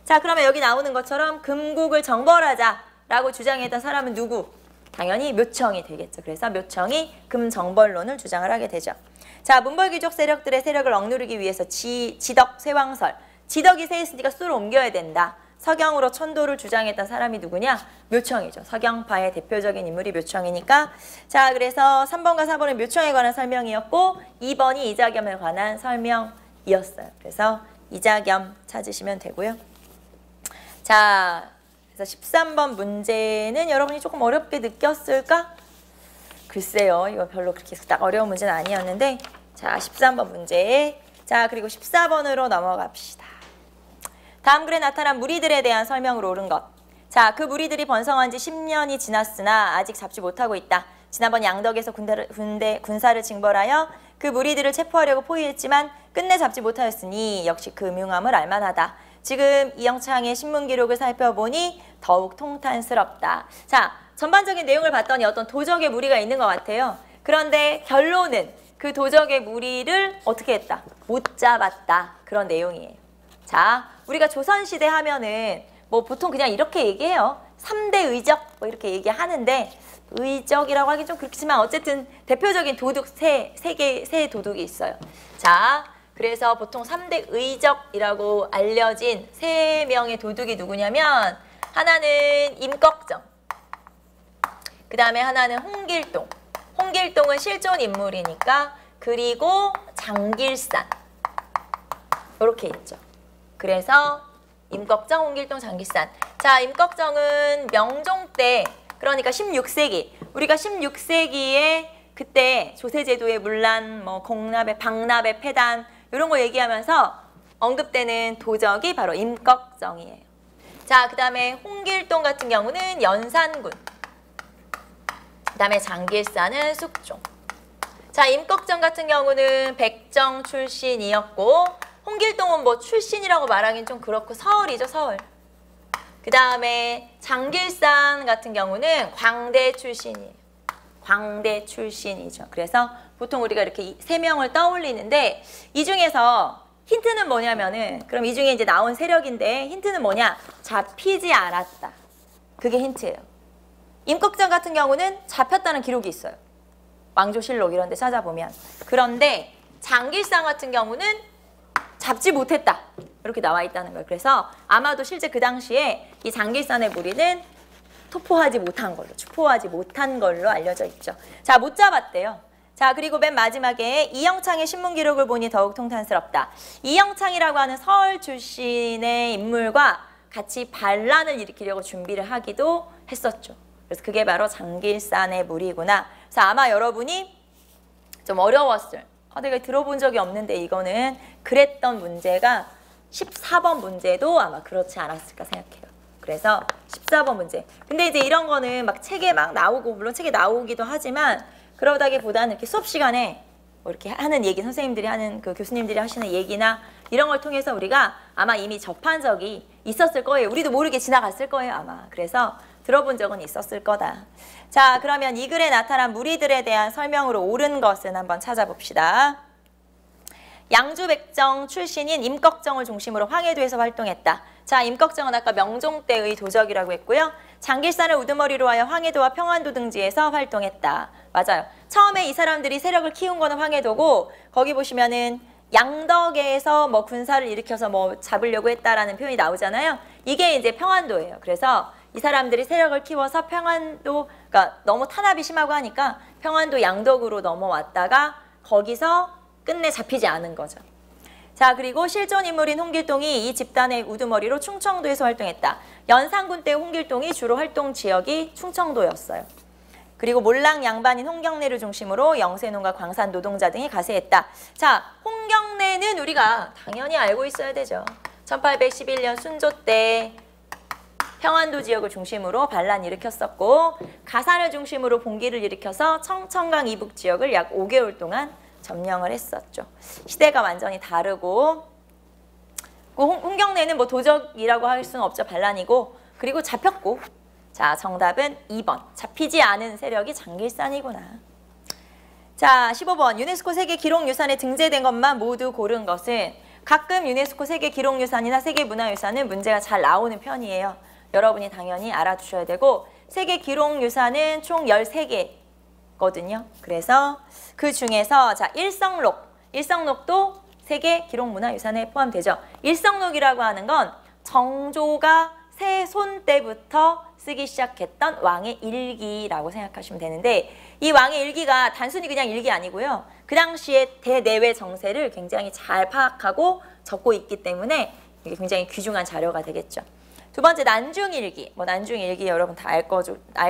자, 그러면 여기 나오는 것처럼 금국을 정벌하자라고 주장했던 사람은 누구? 당연히 묘청이 되겠죠. 그래서 묘청이 금정벌론을 주장을 하게 되죠. 자, 문벌귀족 세력들의 세력을 억누르기 위해서 지덕 세왕설. 지덕이 세했으니까 수를 옮겨야 된다. 서경으로 천도를 주장했던 사람이 누구냐? 묘청이죠. 서경파의 대표적인 인물이 묘청이니까. 자, 그래서 3번과 4번은 묘청에 관한 설명이었고 2번이 이자겸에 관한 설명이었어요. 그래서 이자겸 찾으시면 되고요. 자, 그래서 13번 문제는 여러분이 조금 어렵게 느꼈을까? 글쎄요, 이거 별로 그렇게 딱 어려운 문제는 아니었는데. 자, 13번 문제. 자, 그리고 14번으로 넘어갑시다. 다음 글에 나타난 무리들에 대한 설명으로 옳은 것. 자, 그 무리들이 번성한 지 10년이 지났으나 아직 잡지 못하고 있다. 지난번 양덕에서 군사를 징벌하여 그 무리들을 체포하려고 포위했지만 끝내 잡지 못하였으니 역시 그 음흉함을 알만하다. 지금 이영창의 신문 기록을 살펴보니 더욱 통탄스럽다. 자, 전반적인 내용을 봤더니 어떤 도적의 무리가 있는 것 같아요. 그런데 결론은 그 도적의 무리를 어떻게 했다? 못 잡았다. 그런 내용이에요. 자, 우리가 조선시대 하면은 뭐 보통 그냥 이렇게 얘기해요. 3대 의적 뭐 이렇게 얘기하는데 의적이라고 하긴 좀 그렇지만 어쨌든 대표적인 도둑 세 도둑이 있어요. 자, 그래서 보통 3대 의적이라고 알려진 3명의 도둑이 누구냐면 하나는 임꺽정, 그 다음에 하나는 홍길동. 홍길동은 실존 인물이니까. 그리고 장길산. 이렇게 있죠. 그래서 임꺽정, 홍길동, 장길산. 자, 임꺽정은 명종 때, 그러니까 16세기. 우리가 16세기에 그때 조세제도의 문란, 뭐 공납의, 박납의 폐단 이런 거 얘기하면서 언급되는 도적이 바로 임꺽정이에요. 자, 그 다음에 홍길동 같은 경우는 연산군. 그 다음에 장길산은 숙종. 자, 임꺽정 같은 경우는 백정 출신이었고 홍길동은 뭐 출신이라고 말하기는 좀 그렇고 서얼이죠, 서얼. 그 다음에 장길산 같은 경우는 광대 출신이에요. 광대 출신이죠. 그래서 보통 우리가 이렇게 세 명을 떠올리는데 이 중에서 힌트는 뭐냐면은 그럼 이 중에 이제 나온 세력인데 힌트는 뭐냐? 잡히지 않았다. 그게 힌트예요. 임꺽정 같은 경우는 잡혔다는 기록이 있어요. 왕조실록 이런 데 찾아보면. 그런데 장길산 같은 경우는 잡지 못했다. 이렇게 나와 있다는 거예요. 그래서 아마도 실제 그 당시에 이 장길산의 무리는 투포하지 못한 걸로, 추포하지 못한 걸로 알려져 있죠. 자, 못 잡았대요. 자, 그리고 맨 마지막에 이영창의 신문 기록을 보니 더욱 통탄스럽다. 이영창이라고 하는 서울 출신의 인물과 같이 반란을 일으키려고 준비를 하기도 했었죠. 그래서 그게 바로 장길산의 무리구나. 그래서 아마 여러분이 좀 어려웠을, 내가 들어본 적이 없는데 이거는 그랬던 문제가 14번 문제도 아마 그렇지 않았을까 생각해요. 그래서 14번 문제. 근데 이제 이런 거는 막 책에 막 나오고, 물론 책에 나오기도 하지만 그러다기보다는 이렇게 수업 시간에 뭐 이렇게 하는 얘기, 선생님들이 하는 그 교수님들이 하시는 얘기나 이런 걸 통해서 우리가 아마 이미 접한 적이 있었을 거예요. 우리도 모르게 지나갔을 거예요, 아마. 그래서 들어본 적은 있었을 거다. 자, 그러면 이 글에 나타난 무리들에 대한 설명으로 옳은 것은 한번 찾아봅시다. 양주백정 출신인 임꺽정을 중심으로 황해도에서 활동했다. 자, 임꺽정은 아까 명종 때의 도적이라고 했고요. 장길산을 우두머리로 하여 황해도와 평안도 등지에서 활동했다. 맞아요. 처음에 이 사람들이 세력을 키운 거는 황해도고, 거기 보시면은 양덕에서 뭐 군사를 일으켜서 뭐 잡으려고 했다라는 표현이 나오잖아요. 이게 이제 평안도예요. 그래서 이 사람들이 세력을 키워서 평안도, 그러니까 너무 탄압이 심하고 하니까 평안도 양덕으로 넘어왔다가 거기서 끝내 잡히지 않은 거죠. 자, 그리고 실존 인물인 홍길동이 이 집단의 우두머리로 충청도에서 활동했다. 연산군 때 홍길동이 주로 활동 지역이 충청도였어요. 그리고 몰랑 양반인 홍경래를 중심으로 영세농가 광산 노동자 등이 가세했다. 자, 홍경래는 우리가 당연히 알고 있어야 되죠. 1811년 순조 때 평안도 지역을 중심으로 반란 일으켰었고, 가산을 중심으로 봉기를 일으켜서 청천강 이북 지역을 약 5개월 동안 점령을 했었죠. 시대가 완전히 다르고, 홍경래는 뭐 도적이라고 할 수는 없죠. 반란이고, 그리고 잡혔고. 자, 정답은 2번. 잡히지 않은 세력이 장길산이구나. 자, 15번. 유네스코 세계 기록유산에 등재된 것만 모두 고른 것은, 가끔 유네스코 세계 기록유산이나 세계문화유산은 문제가 잘 나오는 편이에요. 여러분이 당연히 알아두셔야 되고, 세계 기록유산은 총 13개거든요. 그래서 그 중에서 자, 일성록도 세계 기록문화유산에 포함되죠. 일성록이라고 하는 건 정조가 세손 때부터 쓰기 시작했던 왕의 일기라고 생각하시면 되는데, 이 왕의 일기가 단순히 그냥 일기 아니고요. 그 당시에 대내외 정세를 굉장히 잘 파악하고 적고 있기 때문에 이게 굉장히 귀중한 자료가 되겠죠. 두 번째, 난중일기. 뭐 난중일기 여러분 다 알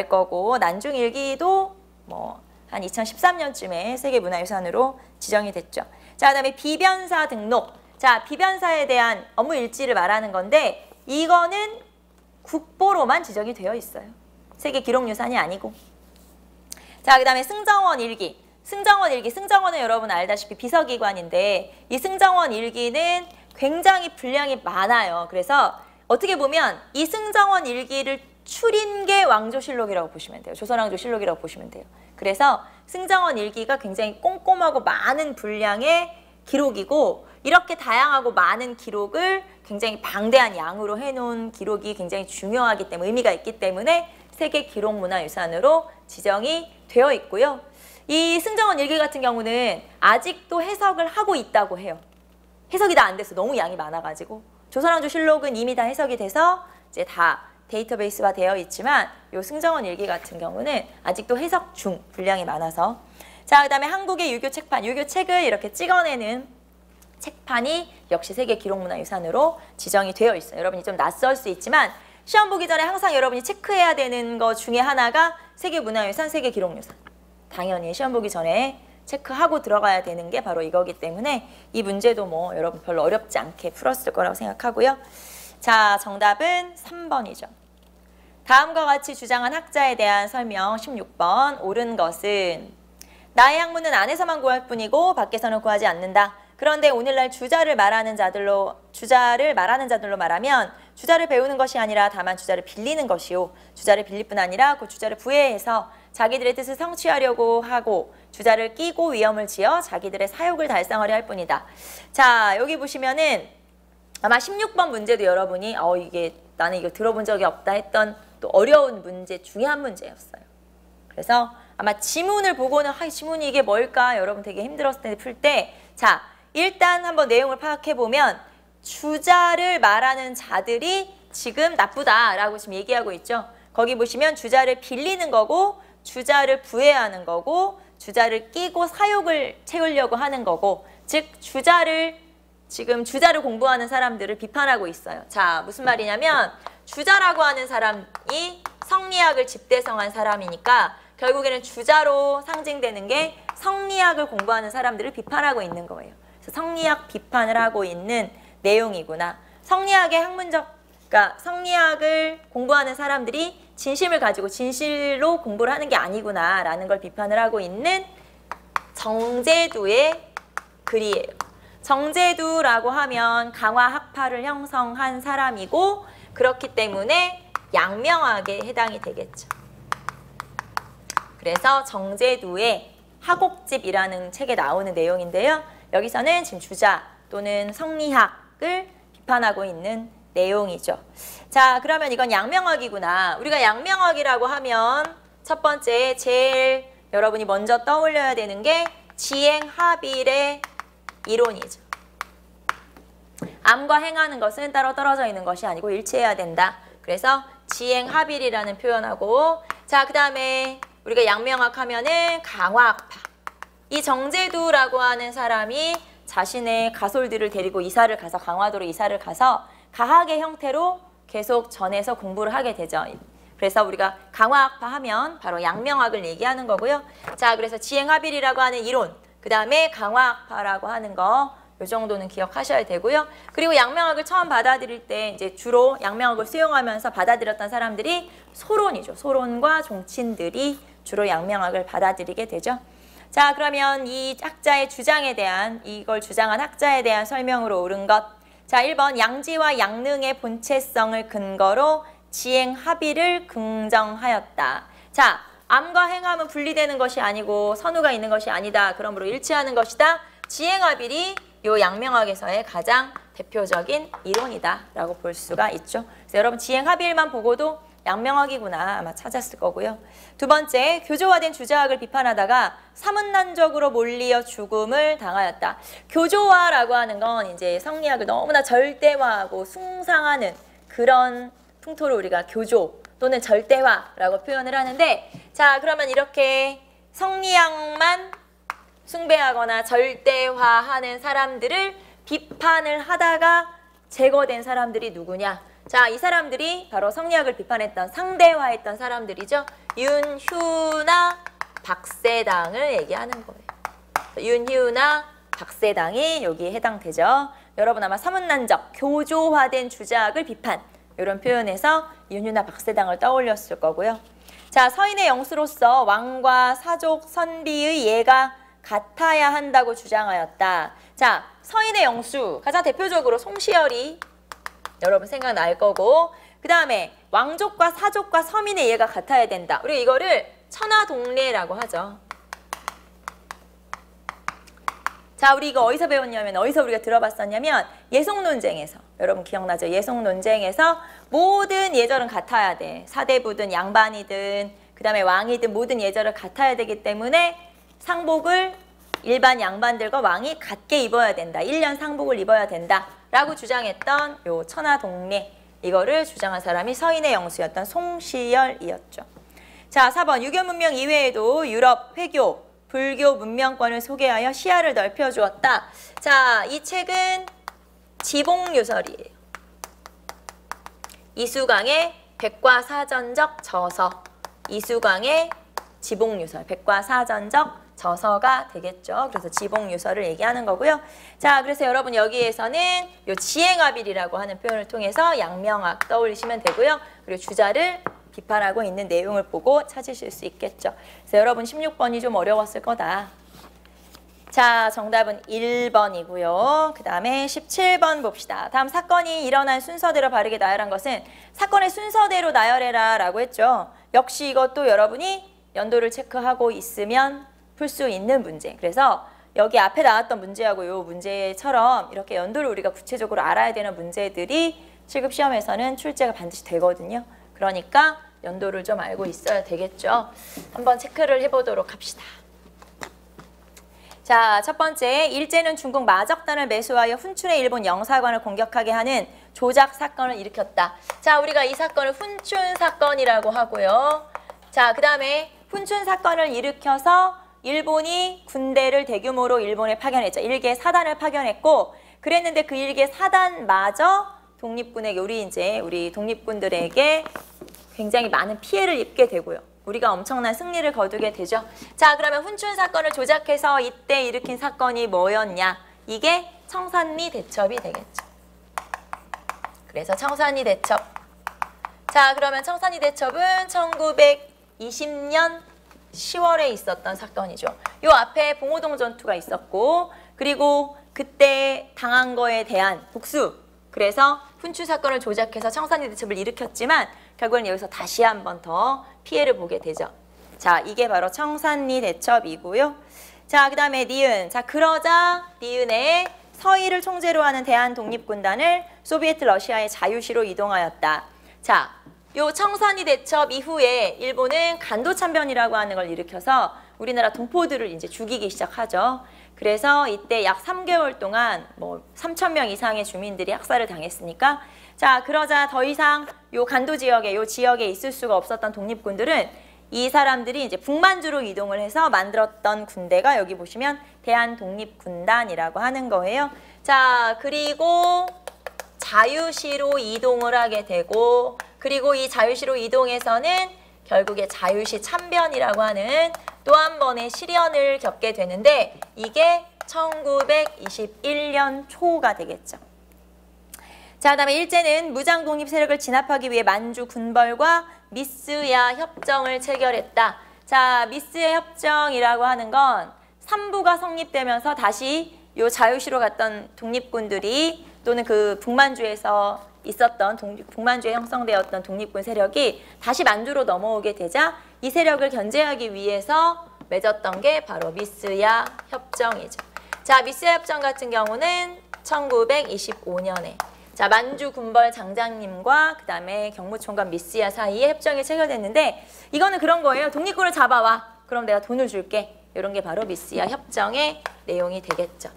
거고, 난중일기도 뭐 한 2013년쯤에 세계문화유산으로 지정이 됐죠. 자, 그다음에 비변사 등록. 자, 비변사에 대한 업무 일지를 말하는 건데, 이거는 국보로만 지정이 되어 있어요. 세계 기록유산이 아니고. 자, 그다음에 승정원 일기. 승정원은 여러분 알다시피 비서기관인데, 이 승정원 일기는 굉장히 분량이 많아요. 그래서 어떻게 보면 이 승정원 일기를 추린 게 왕조실록이라고 보시면 돼요. 조선왕조실록이라고 보시면 돼요. 그래서 승정원 일기가 굉장히 꼼꼼하고 많은 분량의 기록이고, 이렇게 다양하고 많은 기록을 굉장히 방대한 양으로 해놓은 기록이 굉장히 중요하기 때문에, 의미가 있기 때문에 세계 기록문화유산으로 지정이 되어 있고요. 이 승정원 일기 같은 경우는 아직도 해석을 하고 있다고 해요. 해석이 다 안 돼서 너무 양이 많아가지고. 조선왕조실록은 이미 다 해석이 돼서 이제 다 데이터베이스화 되어 있지만, 이 승정원 일기 같은 경우는 아직도 해석 중, 분량이 많아서. 자, 그 다음에 한국의 유교 책판, 유교 책을 이렇게 찍어내는 책판이 역시 세계 기록문화유산으로 지정이 되어 있어요. 여러분이 좀 낯설 수 있지만 시험 보기 전에 항상 여러분이 체크해야 되는 것 중에 하나가 세계문화유산, 세계기록유산. 당연히 시험 보기 전에 체크하고 들어가야 되는 게 바로 이거기 때문에 이 문제도 뭐 여러분 별로 어렵지 않게 풀었을 거라고 생각하고요. 자, 정답은 3번이죠. 다음과 같이 주장한 학자에 대한 설명 16번. 옳은 것은, 나의 학문은 안에서만 구할 뿐이고 밖에서는 구하지 않는다. 그런데 오늘날 주자를 말하는 자들로 말하면 주자를 배우는 것이 아니라 다만 주자를 빌리는 것이요 주자를 빌릴 뿐 아니라 그 주자를 부해해서 자기들의 뜻을 성취하려고 하고 주자를 끼고 위험을 지어 자기들의 사욕을 달성하려 할 뿐이다. 자, 여기 보시면은 아마 16번 문제도 여러분이 이게 나는 이거 들어본 적이 없다 했던 또 어려운 문제 중에 한 문제였어요. 그래서 아마 지문을 보고는 지문이 이게 뭘까 여러분 되게 힘들었을 텐데 풀 때 자, 일단 한번 내용을 파악해 보면 주자를 말하는 자들이 지금 나쁘다라고 지금 얘기하고 있죠. 거기 보시면 주자를 빌리는 거고 주자를 부해하는 거고 주자를 끼고 사욕을 채우려고 하는 거고 즉 주자를 공부하는 사람들을 비판하고 있어요. 자, 무슨 말이냐면 주자라고 하는 사람이 성리학을 집대성한 사람이니까 결국에는 주자로 상징되는 게 성리학을 공부하는 사람들을 비판하고 있는 거예요. 그래서 성리학 비판을 하고 있는 내용이구나. 성리학의 그러니까 성리학을 공부하는 사람들이 진심을 가지고 진실로 공부를 하는 게 아니구나 라는 걸 비판을 하고 있는 정제두의 글이에요. 정제두라고 하면 강화학파를 형성한 사람이고 그렇기 때문에 양명학에 해당이 되겠죠. 그래서 정제두의 하곡집이라는 책에 나오는 내용인데요. 여기서는 지금 주자 또는 성리학을 비판하고 있는 내용이죠. 자, 그러면 이건 양명학이구나. 우리가 양명학이라고 하면 첫 번째 제일 여러분이 먼저 떠올려야 되는 게 지행합일의 이론이죠. 암과 행하는 것은 따로 떨어져 있는 것이 아니고 일치해야 된다. 그래서 지행합일이라는 표현하고 자, 그 다음에 우리가 양명학 하면은 강화학파. 이 정제두라고 하는 사람이 자신의 가솔들을 데리고 이사를 가서 강화도로 이사를 가서 가학의 형태로 계속 전해서 공부를 하게 되죠. 그래서 우리가 강화학파 하면 바로 양명학을 얘기하는 거고요. 자, 그래서 지행합일이라고 하는 이론, 그 다음에 강화학파라고 하는 거, 요 정도는 기억하셔야 되고요. 그리고 양명학을 처음 받아들일 때 이제 주로 양명학을 수용하면서 받아들였던 사람들이 소론이죠. 소론과 종친들이 주로 양명학을 받아들이게 되죠. 자, 그러면 이 학자의 주장에 대한, 이걸 주장한 학자에 대한 설명으로 옳은 것. 자, 1번 양지와 양능의 본체성을 근거로 지행합의를 긍정하였다. 자, 암과 행함은 분리되는 것이 아니고 선우가 있는 것이 아니다. 그러므로 일치하는 것이다. 지행합일이 요 양명학에서의 가장 대표적인 이론이다 라고 볼 수가 있죠. 그래서 여러분 지행합일만 보고도 양명학이구나 아마 찾았을 거고요. 두 번째, 교조화된 주자학을 비판하다가 사문난적으로 몰리어 죽음을 당하였다. 교조화라고 하는 건 이제 성리학을 너무나 절대화하고 숭상하는 그런 풍토를 우리가 교조 또는 절대화라고 표현을 하는데 자, 그러면 이렇게 성리학만 숭배하거나 절대화하는 사람들을 비판을 하다가 제거된 사람들이 누구냐? 자, 이 사람들이 바로 성리학을 비판했던 상대화했던 사람들이죠. 윤휴나 박세당을 얘기하는 거예요. 윤휴나 박세당이 여기에 해당되죠. 여러분 아마 사문난적, 교조화된 주자학을 비판 이런 표현에서 윤휴나 박세당을 떠올렸을 거고요. 자, 서인의 영수로서 왕과 사족, 선비의 예가 같아야 한다고 주장하였다. 자, 서인의 영수 가장 대표적으로 송시열이 여러분 생각날 거고 그 다음에 왕족과 사족과 서민의 예가 같아야 된다. 우리 이거를 천하동례라고 하죠. 자, 우리 이거 어디서 배웠냐면 어디서 우리가 들어봤었냐면 예송논쟁에서 여러분 기억나죠? 예송논쟁에서 모든 예절은 같아야 돼. 사대부든 양반이든 그 다음에 왕이든 모든 예절을 같아야 되기 때문에 상복을 일반 양반들과 왕이 같게 입어야 된다. 1년 상복을 입어야 된다. 라고 주장했던 요 천하동례 이거를 주장한 사람이 서인의 영수였던 송시열이었죠. 자, 4번 유교문명 이외에도 유럽, 회교, 불교 문명권을 소개하여 시야를 넓혀주었다. 자, 이 책은 지봉유설이에요. 이수광의 백과사전적 저서, 이수광의 지봉유설, 백과사전적 저서가 되겠죠. 그래서 지봉유설을 얘기하는 거고요. 자, 그래서 여러분 여기에서는 요 지행합일이라고 하는 표현을 통해서 양명학 떠올리시면 되고요. 그리고 주자를 비판하고 있는 내용을 보고 찾으실 수 있겠죠. 그래서 여러분 16번이 좀 어려웠을 거다. 자, 정답은 1번이고요. 그 다음에 17번 봅시다. 다음 사건이 일어난 순서대로 바르게 나열한 것은 사건의 순서대로 나열해라 라고 했죠. 역시 이것도 여러분이 연도를 체크하고 있으면 풀 수 있는 문제. 그래서 여기 앞에 나왔던 문제하고 이 문제처럼 이렇게 연도를 우리가 구체적으로 알아야 되는 문제들이 실급 시험에서는 출제가 반드시 되거든요. 그러니까 연도를 좀 알고 있어야 되겠죠. 한번 체크를 해보도록 합시다. 자, 첫 번째, 일제는 중국 마적단을 매수하여 훈춘의 일본 영사관을 공격하게 하는 조작 사건을 일으켰다. 자, 우리가 이 사건을 훈춘 사건이라고 하고요. 자, 그 다음에 훈춘 사건을 일으켜서 일본이 군대를 대규모로 일본에 파견했죠. 일개 사단을 파견했고, 그랬는데 그 일개 사단마저 독립군에게, 우리 독립군들에게 굉장히 많은 피해를 입게 되고요. 우리가 엄청난 승리를 거두게 되죠. 자, 그러면 훈춘 사건을 조작해서 이때 일으킨 사건이 뭐였냐? 이게 청산리 대첩이 되겠죠. 그래서 청산리 대첩. 자, 그러면 청산리 대첩은 1920년 10월에 있었던 사건이죠. 요 앞에 봉오동 전투가 있었고, 그리고 그때 당한 거에 대한 복수. 그래서 훈춘 사건을 조작해서 청산리 대첩을 일으켰지만 결국은 여기서 다시 한 번 더 피해를 보게 되죠. 자, 이게 바로 청산리 대첩이고요. 자, 그 다음에 니은. 자, 그러자 니은에 서희를 총재로 하는 대한독립군단을 소비에트 러시아의 자유시로 이동하였다. 자, 요 청산리 대첩 이후에 일본은 간도참변이라고 하는 걸 일으켜서 우리나라 동포들을 이제 죽이기 시작하죠. 그래서 이때 약 3개월 동안 뭐 3,000명 이상의 주민들이 학살을 당했으니까, 자, 그러자 더 이상 요 간도 지역에, 요 지역에 있을 수가 없었던 독립군들은 이 사람들이 이제 북만주로 이동을 해서 만들었던 군대가 여기 보시면 대한독립군단이라고 하는 거예요. 자, 그리고 자유시로 이동을 하게 되고, 그리고 이 자유시로 이동해서는 결국에 자유시 참변이라고 하는 또 한 번의 시련을 겪게 되는데, 이게 1921년 초가 되겠죠. 자, 그다음에 일제는 무장 독립 세력을 진압하기 위해 만주 군벌과 미스야 협정을 체결했다. 자, 미스야 협정이라고 하는 건 삼부가 성립되면서 다시 요 자유시로 갔던 독립군들이, 또는 그 북만주에서 있었던 북만주에 형성되었던 독립군 세력이 다시 만주로 넘어오게 되자 이 세력을 견제하기 위해서 맺었던 게 바로 미스야 협정이죠. 자, 미스야 협정 같은 경우는 1925년에 자, 만주 군벌 장장님과 그 다음에 경무총관 미스야 사이에 협정이 체결됐는데, 이거는 그런 거예요. 독립군을 잡아와. 그럼 내가 돈을 줄게. 이런 게 바로 미스야 협정의 내용이 되겠죠.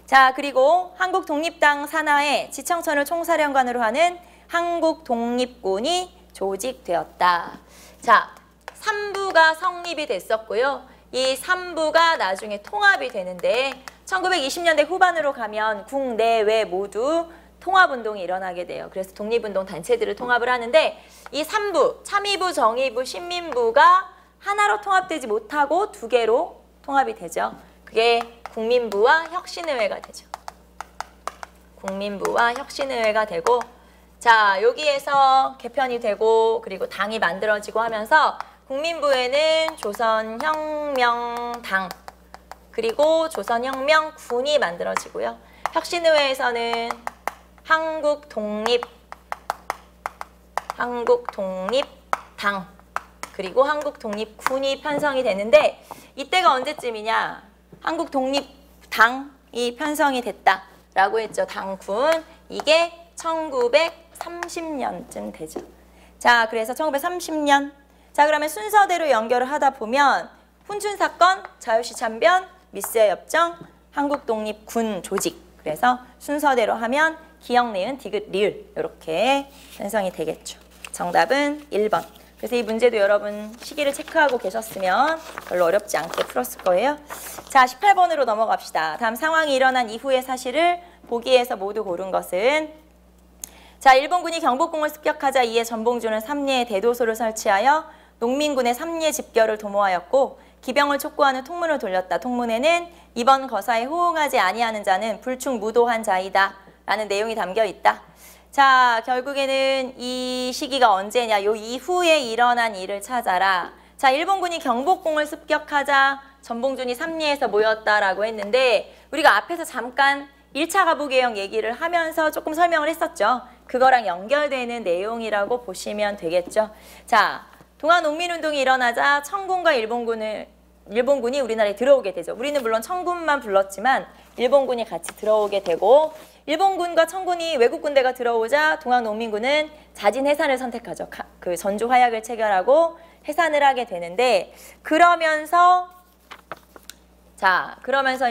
자, 그리고 한국 독립당 산하에 지청천을 총사령관으로 하는 한국 독립군이 조직되었다. 자, 3부가 성립이 됐었고요. 이 3부가 나중에 통합이 되는데 1920년대 후반으로 가면 국내외 모두 통합운동이 일어나게 돼요. 그래서 독립운동 단체들을 통합을 하는데, 이 3부, 참의부, 정의부, 신민부가 하나로 통합되지 못하고 두 개로 통합이 되죠. 그게 국민부와 혁신의회가 되죠. 국민부와 혁신의회가 되고, 자, 여기에서 개편이 되고 그리고 당이 만들어지고 하면서 국민부에는 조선혁명당 그리고 조선혁명군이 만들어지고요. 혁신의회에서는 한국독립당 그리고 한국독립군이 편성이 되는데, 이때가 언제쯤이냐? 한국독립당이 편성이 됐다라고 했죠. 당군. 이게 1930년쯤 되죠. 자, 그래서 1930년. 자, 그러면 순서대로 연결을 하다 보면 훈춘 사건, 자유시 참변, 미스야 협정, 한국독립군 조직. 그래서 순서대로 하면 기역, 니은, 디귿, 리을 이렇게 편성이 되겠죠. 정답은 1번. 그래서 이 문제도 여러분 시기를 체크하고 계셨으면 별로 어렵지 않게 풀었을 거예요. 자, 18번으로 넘어갑시다. 다음 상황이 일어난 이후의 사실을 보기에서 모두 고른 것은, 자, 일본군이 경복궁을 습격하자 이에 전봉주는 삼리에 대도소를 설치하여 농민군의 삼리의 집결을 도모하였고, 기병을 촉구하는 통문을 돌렸다. 통문에는 이번 거사에 호응하지 아니하는 자는 불충무도한 자이다 라는 내용이 담겨 있다. 자, 결국에는 이 시기가 언제냐? 요 이후에 일어난 일을 찾아라. 자, 일본군이 경복궁을 습격하자 전봉준이 삼리에서 모였다라고 했는데 우리가 앞에서 잠깐 1차 가부개혁 얘기를 하면서 조금 설명을 했었죠. 그거랑 연결되는 내용이라고 보시면 되겠죠. 자, 동아농민운동이 일어나자 청군과 일본군이 우리나라에 들어오게 되죠. 우리는 물론 청군만 불렀지만 일본군이 같이 들어오게 되고 일본군과 청군이 외국 군대가 들어오자 동아농민군은 자진 해산을 선택하죠. 그 전주 화약을 체결하고 해산을 하게 되는데 그러면서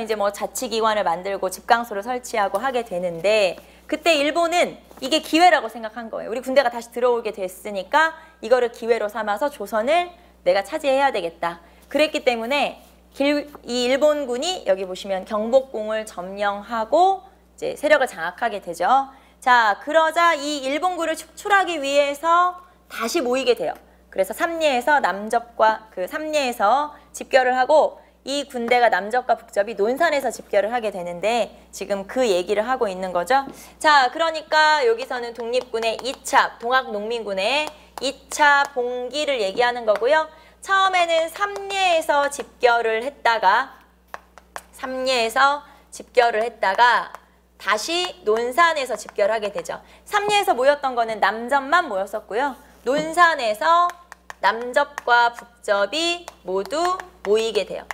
이제 뭐 자치기관을 만들고 집강소를 설치하고 하게 되는데 그때 일본은 이게 기회라고 생각한 거예요. 우리 군대가 다시 들어오게 됐으니까 이거를 기회로 삼아서 조선을 내가 차지해야 되겠다. 그랬기 때문에 이 일본군이 여기 보시면 경복궁을 점령하고 이제 세력을 장악하게 되죠. 자, 그러자 이 일본군을 축출하기 위해서 다시 모이게 돼요. 그래서 삼리에서 삼리에서 집결을 하고 이 군대가 남접과 북접이 논산에서 집결을 하게 되는데 지금 그 얘기를 하고 있는 거죠. 자, 그러니까 여기서는 독립군의 2차, 동학농민군의 2차 봉기를 얘기하는 거고요. 처음에는 삼리에서 집결을 했다가 다시 논산에서 집결하게 되죠. 삼리에서 모였던 거는 남접만 모였었고요. 논산에서 남접과 북접이 모두 모이게 돼요.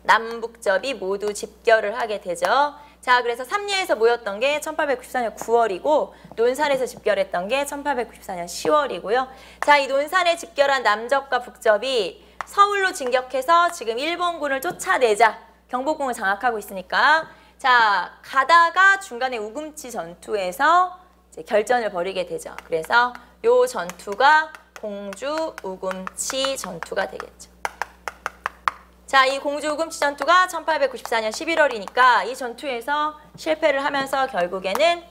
남북접이 모두 집결을 하게 되죠. 자, 그래서 삼리에서 모였던 게 1894년 9월이고 논산에서 집결했던 게 1894년 10월이고요. 자, 이 논산에 집결한 남접과 북접이 서울로 진격해서 지금 일본군을 쫓아내자 경복궁을 장악하고 있으니까 자, 가다가 중간에 우금치 전투에서 이제 결전을 벌이게 되죠. 그래서 요 전투가 공주 우금치 전투가 되겠죠. 자, 이 공주 우금치 전투가 1894년 11월이니까 이 전투에서 실패를 하면서 결국에는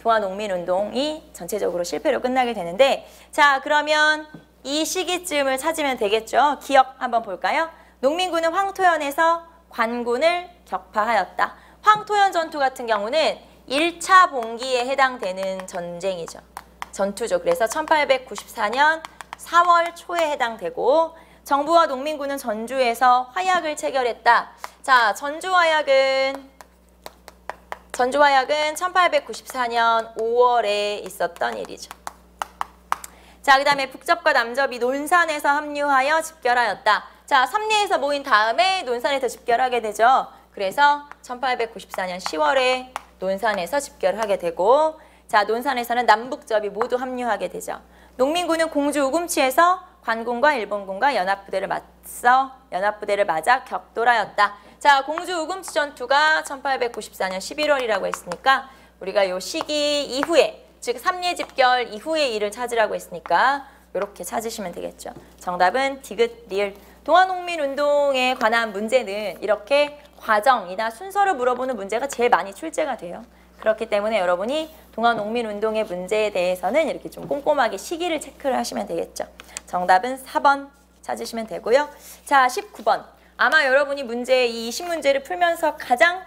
동아농민운동이 전체적으로 실패로 끝나게 되는데 자, 그러면 이 시기쯤을 찾으면 되겠죠. 기억 한번 볼까요? 농민군은 황토현에서 관군을 격파하였다. 황토현 전투 같은 경우는 1차 봉기에 해당되는 전투죠. 그래서 1894년 4월 초에 해당되고 정부와 농민군은 전주에서 화약을 체결했다. 자, 전주 화약은 1894년 5월에 있었던 일이죠. 자, 그 다음에 북접과 남접이 논산에서 합류하여 집결하였다. 자, 삼리에서 모인 다음에 논산에서 집결하게 되죠. 그래서 1894년 10월에 논산에서 집결하게 되고 자, 논산에서는 남북접이 모두 합류하게 되죠. 농민군은 공주 우금치에서 관군과 일본군과 연합부대를 맞아 격돌하였다. 자, 공주 우금치 전투가 1894년 11월이라고 했으니까 우리가 요 시기 이후에 즉 삼리 집결 이후의 일을 찾으라고 했으니까 이렇게 찾으시면 되겠죠. 정답은 디귿, 리을. 동아농민운동에 관한 문제는 이렇게 과정이나 순서를 물어보는 문제가 제일 많이 출제가 돼요. 그렇기 때문에 여러분이 동아농민운동의 문제에 대해서는 이렇게 좀 꼼꼼하게 시기를 체크를 하시면 되겠죠. 정답은 4번 찾으시면 되고요. 자, 19번. 아마 여러분이 이 20문제를 풀면서 가장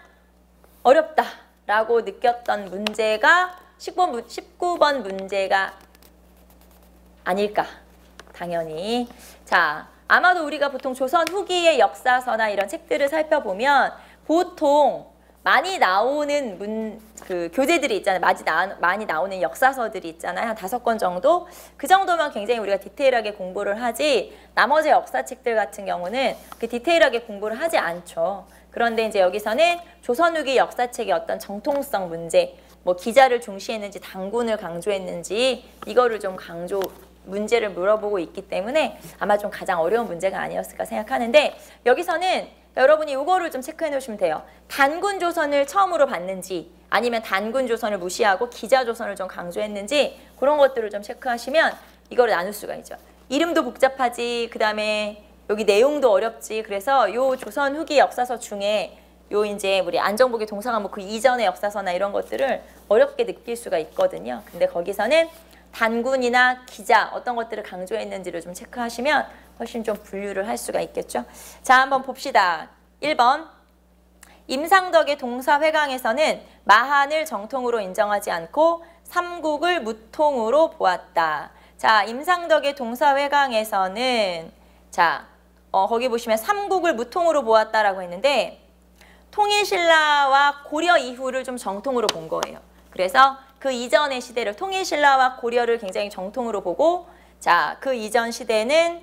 어렵다라고 느꼈던 문제가 19번 문제가 아닐까. 당연히. 자, 아마도 우리가 보통 조선 후기의 역사서나 이런 책들을 살펴보면 보통 많이 나오는 교재들이 있잖아요. 많이 나오는 역사서들이 있잖아요. 한 5권 정도? 그 정도면 굉장히 우리가 디테일하게 공부를 하지 나머지 역사책들 같은 경우는 그 디테일하게 공부를 하지 않죠. 그런데 이제 여기서는 조선 후기 역사책의 어떤 정통성 문제, 뭐 기자를 중시했는지 단군을 강조했는지 이거를 좀 문제를 물어보고 있기 때문에 아마 좀 가장 어려운 문제가 아니었을까 생각하는데 여기서는 여러분이 이거를 좀 체크해 놓으시면 돼요. 단군 조선을 처음으로 봤는지 아니면 단군 조선을 무시하고 기자 조선을 좀 강조했는지 그런 것들을 좀 체크하시면 이거를 나눌 수가 있죠. 이름도 복잡하지, 그 다음에 여기 내용도 어렵지. 그래서 요 조선 후기 역사서 중에 요 이제 우리 안정복의 동서남북 그 이전의 역사서나 이런 것들을 어렵게 느낄 수가 있거든요. 근데 거기서는 단군이나 기자 어떤 것들을 강조했는지를 좀 체크하시면 훨씬 좀 분류를 할 수가 있겠죠. 자, 한번 봅시다. 1번. 임상덕의 동사회강에서는 마한을 정통으로 인정하지 않고 삼국을 무통으로 보았다. 자, 임상덕의 동사회강에서는 자, 거기 보시면 삼국을 무통으로 보았다라고 했는데 통일신라와 고려 이후를 좀 정통으로 본 거예요. 그래서 그 이전의 시대를 통일신라와 고려를 굉장히 정통으로 보고 자, 그 이전 시대는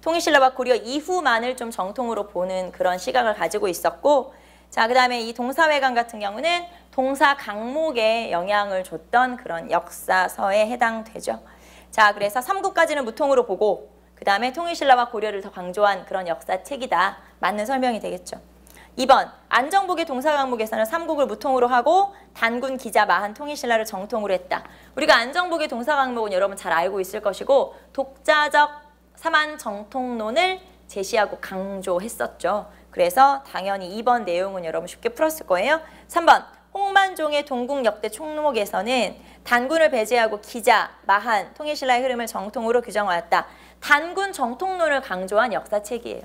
통일신라와 고려 이후만을 좀 정통으로 보는 그런 시각을 가지고 있었고 자, 그 다음에 이 동사회관 같은 경우는 동사 강목에 영향을 줬던 그런 역사서에 해당되죠. 자, 그래서 삼국까지는 무통으로 보고 그 다음에 통일신라와 고려를 더 강조한 그런 역사책이다. 맞는 설명이 되겠죠. 2번, 안정복의 동사 강목에서는 삼국을 무통으로 하고 단군, 기자, 마한, 통일신라를 정통으로 했다. 우리가 안정복의 동사 강목은 여러분 잘 알고 있을 것이고 독자적 삼한 정통론을 제시하고 강조했었죠. 그래서 당연히 2번 내용은 여러분 쉽게 풀었을 거예요. 3번, 홍만종의 동국역대 총록에서는 단군을 배제하고 기자, 마한, 통일신라의 흐름을 정통으로 규정하였다. 단군 정통론을 강조한 역사책이에요.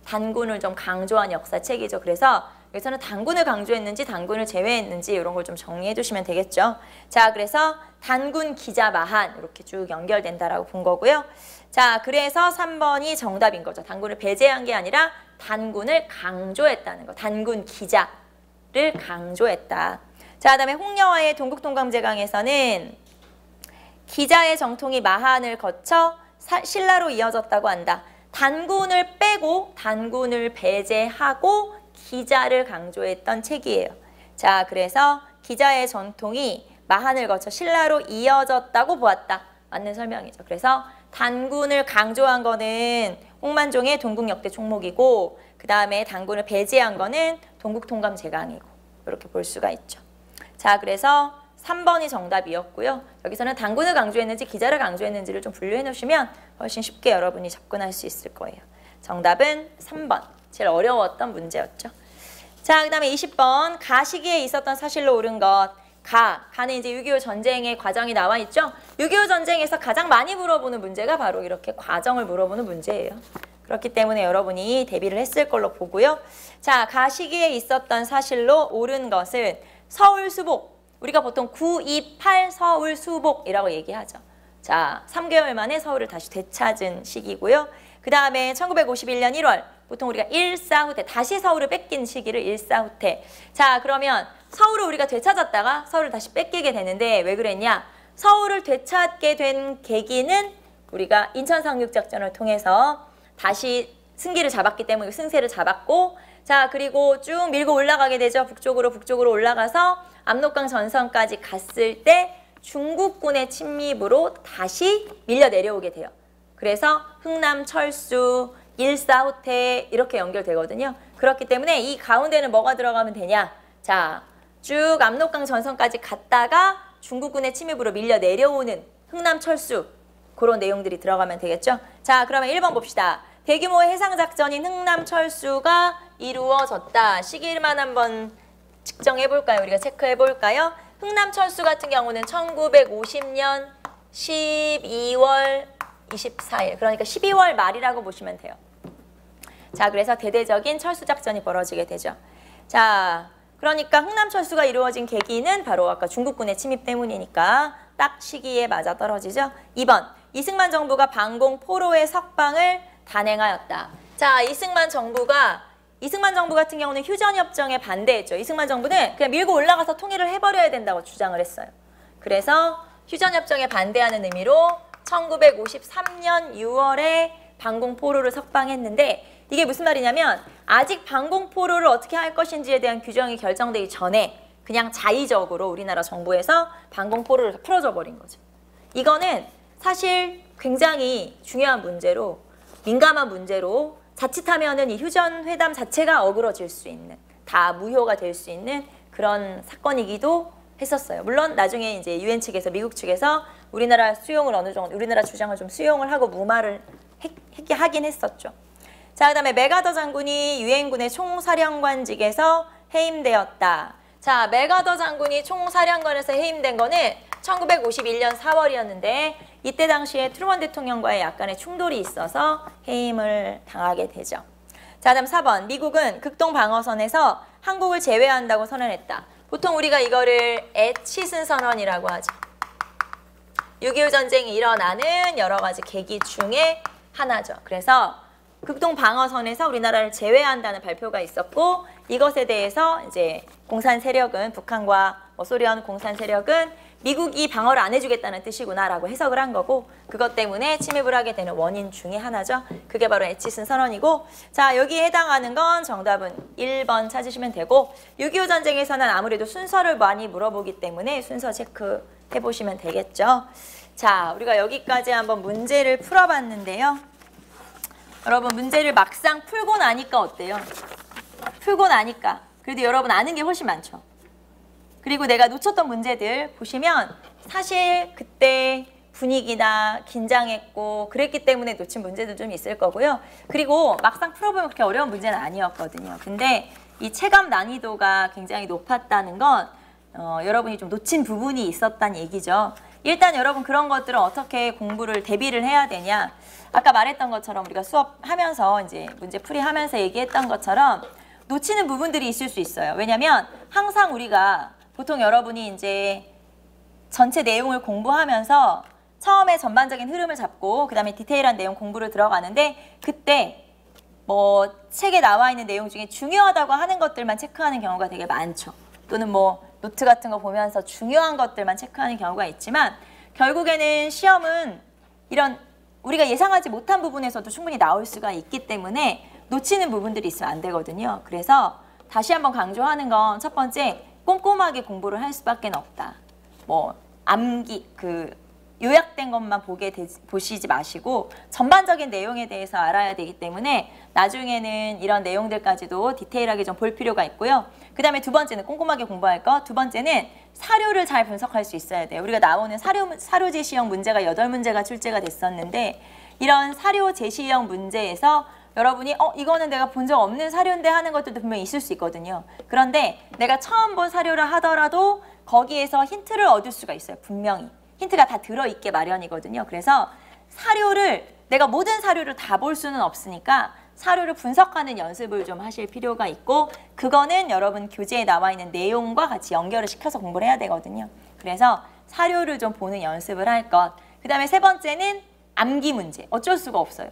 단군을 좀 강조한 역사책이죠. 그래서 여기서는 단군을 강조했는지 단군을 제외했는지 이런 걸 좀 정리해 두시면 되겠죠. 자, 그래서 단군, 기자, 마한 이렇게 쭉 연결된다라고 본 거고요. 자, 그래서 3번이 정답인 거죠. 단군을 배제한 게 아니라 단군을 강조했다는 거. 단군, 기자를 강조했다. 자, 그다음에 홍여화의 동국통감제강에서는 기자의 정통이 마한을 거쳐 신라로 이어졌다고 한다. 단군을 빼고 단군을 배제하고 기자를 강조했던 책이에요. 자, 그래서 기자의 전통이 마한을 거쳐 신라로 이어졌다고 보았다. 맞는 설명이죠. 그래서 단군을 강조한 거는 홍만종의 동국역대 총목이고 그 다음에 단군을 배제한 거는 동국통감제강이고 이렇게 볼 수가 있죠. 자, 그래서 3번이 정답이었고요. 여기서는 단군을 강조했는지 기자를 강조했는지를 좀 분류해 놓으시면 훨씬 쉽게 여러분이 접근할 수 있을 거예요. 정답은 3번. 제일 어려웠던 문제였죠. 자, 그 다음에 20번. 가 시기에 있었던 사실로 옳은 것. 가는 이제 6.25 전쟁의 과정이 나와 있죠. 6.25 전쟁에서 가장 많이 물어보는 문제가 바로 이렇게 과정을 물어보는 문제예요. 그렇기 때문에 여러분이 대비를 했을 걸로 보고요. 자, 가 시기에 있었던 사실로 옳은 것은 서울 수복. 우리가 보통 928 서울 수복이라고 얘기하죠. 자, 3개월 만에 서울을 다시 되찾은 시기고요. 그 다음에 1951년 1월 보통 우리가 일사후퇴, 다시 서울을 뺏긴 시기를 일사후퇴. 자, 그러면 서울을 우리가 되찾았다가 서울을 다시 뺏기게 되는데 왜 그랬냐? 서울을 되찾게 된 계기는 우리가 인천 상륙작전을 통해서 다시 승기를 잡았기 때문에 승세를 잡았고 자, 그리고 쭉 밀고 올라가게 되죠. 북쪽으로 올라가서 압록강 전선까지 갔을 때 중국군의 침입으로 다시 밀려 내려오게 돼요. 그래서 흥남 철수, 일사후퇴 이렇게 연결되거든요. 그렇기 때문에 이 가운데는 뭐가 들어가면 되냐? 자, 쭉 압록강 전선까지 갔다가 중국군의 침입으로 밀려 내려오는 흥남 철수 그런 내용들이 들어가면 되겠죠. 자, 그러면 1번 봅시다. 대규모의 해상작전인 흥남 철수가 이루어졌다. 시기만 한번 측정해볼까요? 우리가 체크해볼까요? 흥남 철수 같은 경우는 1950년 12월 24일 그러니까 12월 말이라고 보시면 돼요. 자, 그래서 대대적인 철수작전이 벌어지게 되죠. 자, 그러니까 흥남 철수가 이루어진 계기는 바로 아까 중국군의 침입 때문이니까 딱 시기에 맞아 떨어지죠. 2번, 이승만 정부가 방공 포로의 석방을 단행하였다. 자, 이승만 정부 같은 경우는 휴전협정에 반대했죠. 이승만 정부는 그냥 밀고 올라가서 통일을 해버려야 된다고 주장을 했어요. 그래서 휴전협정에 반대하는 의미로 1953년 6월에 방공포로를 석방했는데 이게 무슨 말이냐면 아직 방공포로를 어떻게 할 것인지에 대한 규정이 결정되기 전에 그냥 자의적으로 우리나라 정부에서 방공포로를 풀어줘 버린 거죠. 이거는 사실 굉장히 중요한 문제로 민감한 문제로 자칫하면은 이 휴전회담 자체가 어그러질 수 있는 다 무효가 될 수 있는 그런 사건이기도 했었어요. 물론 나중에 이제 유엔 측에서 미국 측에서 우리나라 수용을 어느 정도 우리나라 주장을 좀 수용을 하고 무마를 하긴 했었죠. 자, 그다음에 맥아더 장군이 유엔군의 총사령관직에서 해임되었다. 자, 맥아더 장군이 총사령관에서 해임된 거는 1951년 4월이었는데 이때 당시에 트루먼 대통령과의 약간의 충돌이 있어서 해임을 당하게 되죠. 자, 다음 4번. 미국은 극동 방어선에서 한국을 제외한다고 선언했다. 보통 우리가 이거를 애치슨 선언이라고 하죠. 6.25 전쟁이 일어나는 여러 가지 계기 중에 하나죠. 그래서 극동 방어선에서 우리나라를 제외한다는 발표가 있었고 이것에 대해서 이제 공산 세력은 북한과 소련 공산 세력은 미국이 방어를 안 해주겠다는 뜻이구나라고 해석을 한 거고 그것 때문에 침입을 하게 되는 원인 중에 하나죠. 그게 바로 애치슨 선언이고 자 여기에 해당하는 건 정답은 1번 찾으시면 되고 6.25 전쟁에서는 아무래도 순서를 많이 물어보기 때문에 순서 체크해 보시면 되겠죠. 자 우리가 여기까지 한번 문제를 풀어봤는데요. 여러분 문제를 막상 풀고 나니까 어때요? 풀고 나니까 그래도 여러분 아는 게 훨씬 많죠. 그리고 내가 놓쳤던 문제들 보시면 사실 그때 분위기나 긴장했고 그랬기 때문에 놓친 문제도 좀 있을 거고요. 그리고 막상 풀어보면 그렇게 어려운 문제는 아니었거든요. 근데 이 체감 난이도가 굉장히 높았다는 건 여러분이 좀 놓친 부분이 있었다는 얘기죠. 일단 여러분 그런 것들은 어떻게 공부를 대비를 해야 되냐. 아까 말했던 것처럼 우리가 수업하면서 이제 문제풀이 하면서 얘기했던 것처럼 놓치는 부분들이 있을 수 있어요. 왜냐면 항상 우리가 보통 여러분이 이제 전체 내용을 공부하면서 처음에 전반적인 흐름을 잡고 그 다음에 디테일한 내용 공부를 들어가는데 그때 뭐 책에 나와 있는 내용 중에 중요하다고 하는 것들만 체크하는 경우가 되게 많죠. 또는 뭐 노트 같은 거 보면서 중요한 것들만 체크하는 경우가 있지만 결국에는 시험은 이런 우리가 예상하지 못한 부분에서도 충분히 나올 수가 있기 때문에 놓치는 부분들이 있으면 안 되거든요. 그래서 다시 한번 강조하는 건 첫 번째 꼼꼼하게 공부를 할 수밖에 없다. 뭐 암기 요약된 것만 보시지 마시고 전반적인 내용에 대해서 알아야 되기 때문에 나중에는 이런 내용들까지도 디테일하게 좀 볼 필요가 있고요. 그 다음에 두 번째는 꼼꼼하게 공부할 것. 두 번째는 사료를 잘 분석할 수 있어야 돼요. 우리가 나오는 사료 제시형 문제가 8문제가 출제가 됐었는데 이런 사료 제시형 문제에서 여러분이 이거는 내가 본 적 없는 사료인데 하는 것들도 분명히 있을 수 있거든요. 그런데 내가 처음 본 사료를 하더라도 거기에서 힌트를 얻을 수가 있어요. 분명히. 힌트가 다 들어있게 마련이거든요. 그래서 사료를 내가 모든 사료를 다 볼 수는 없으니까 사료를 분석하는 연습을 좀 하실 필요가 있고 그거는 여러분 교재에 나와 있는 내용과 같이 연결을 시켜서 공부를 해야 되거든요. 그래서 사료를 좀 보는 연습을 할 것. 그 다음에 세 번째는 암기 문제. 어쩔 수가 없어요.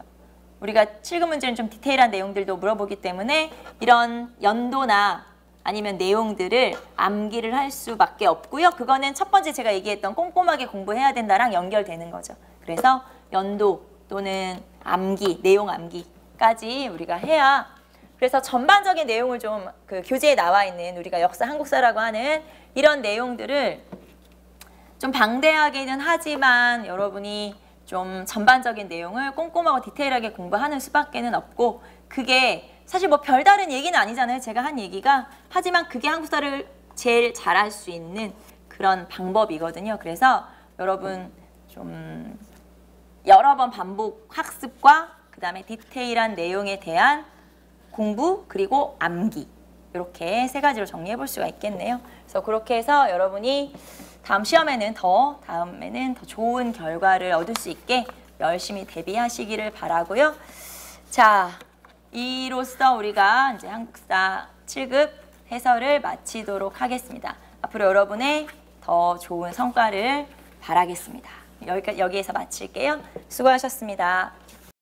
우리가 7급 문제는 좀 디테일한 내용들도 물어보기 때문에 이런 연도나 아니면 내용들을 암기를 할 수밖에 없고요. 그거는 첫 번째 제가 얘기했던 꼼꼼하게 공부해야 된다랑 연결되는 거죠. 그래서 연도 또는 암기, 내용 암기까지 우리가 해야 그래서 전반적인 내용을 좀 그 교재에 나와 있는 우리가 역사 한국사라고 하는 이런 내용들을 좀 방대하게는 하지만 여러분이 좀 전반적인 내용을 꼼꼼하고 디테일하게 공부하는 수밖에는 없고 그게 사실 뭐 별다른 얘기는 아니잖아요. 제가 한 얘기가. 하지만 그게 한국사를 제일 잘할 수 있는 그런 방법이거든요. 그래서 여러분 좀 여러 번 반복 학습과 그 다음에 디테일한 내용에 대한 공부 그리고 암기 이렇게 세 가지로 정리해 볼 수가 있겠네요. 그래서 그렇게 해서 여러분이 다음에는 더 좋은 결과를 얻을 수 있게 열심히 대비하시기를 바라고요. 자, 이로써 우리가 이제 한국사 7급 해설을 마치도록 하겠습니다. 앞으로 여러분의 더 좋은 성과를 바라겠습니다. 여기에서 마칠게요. 수고하셨습니다.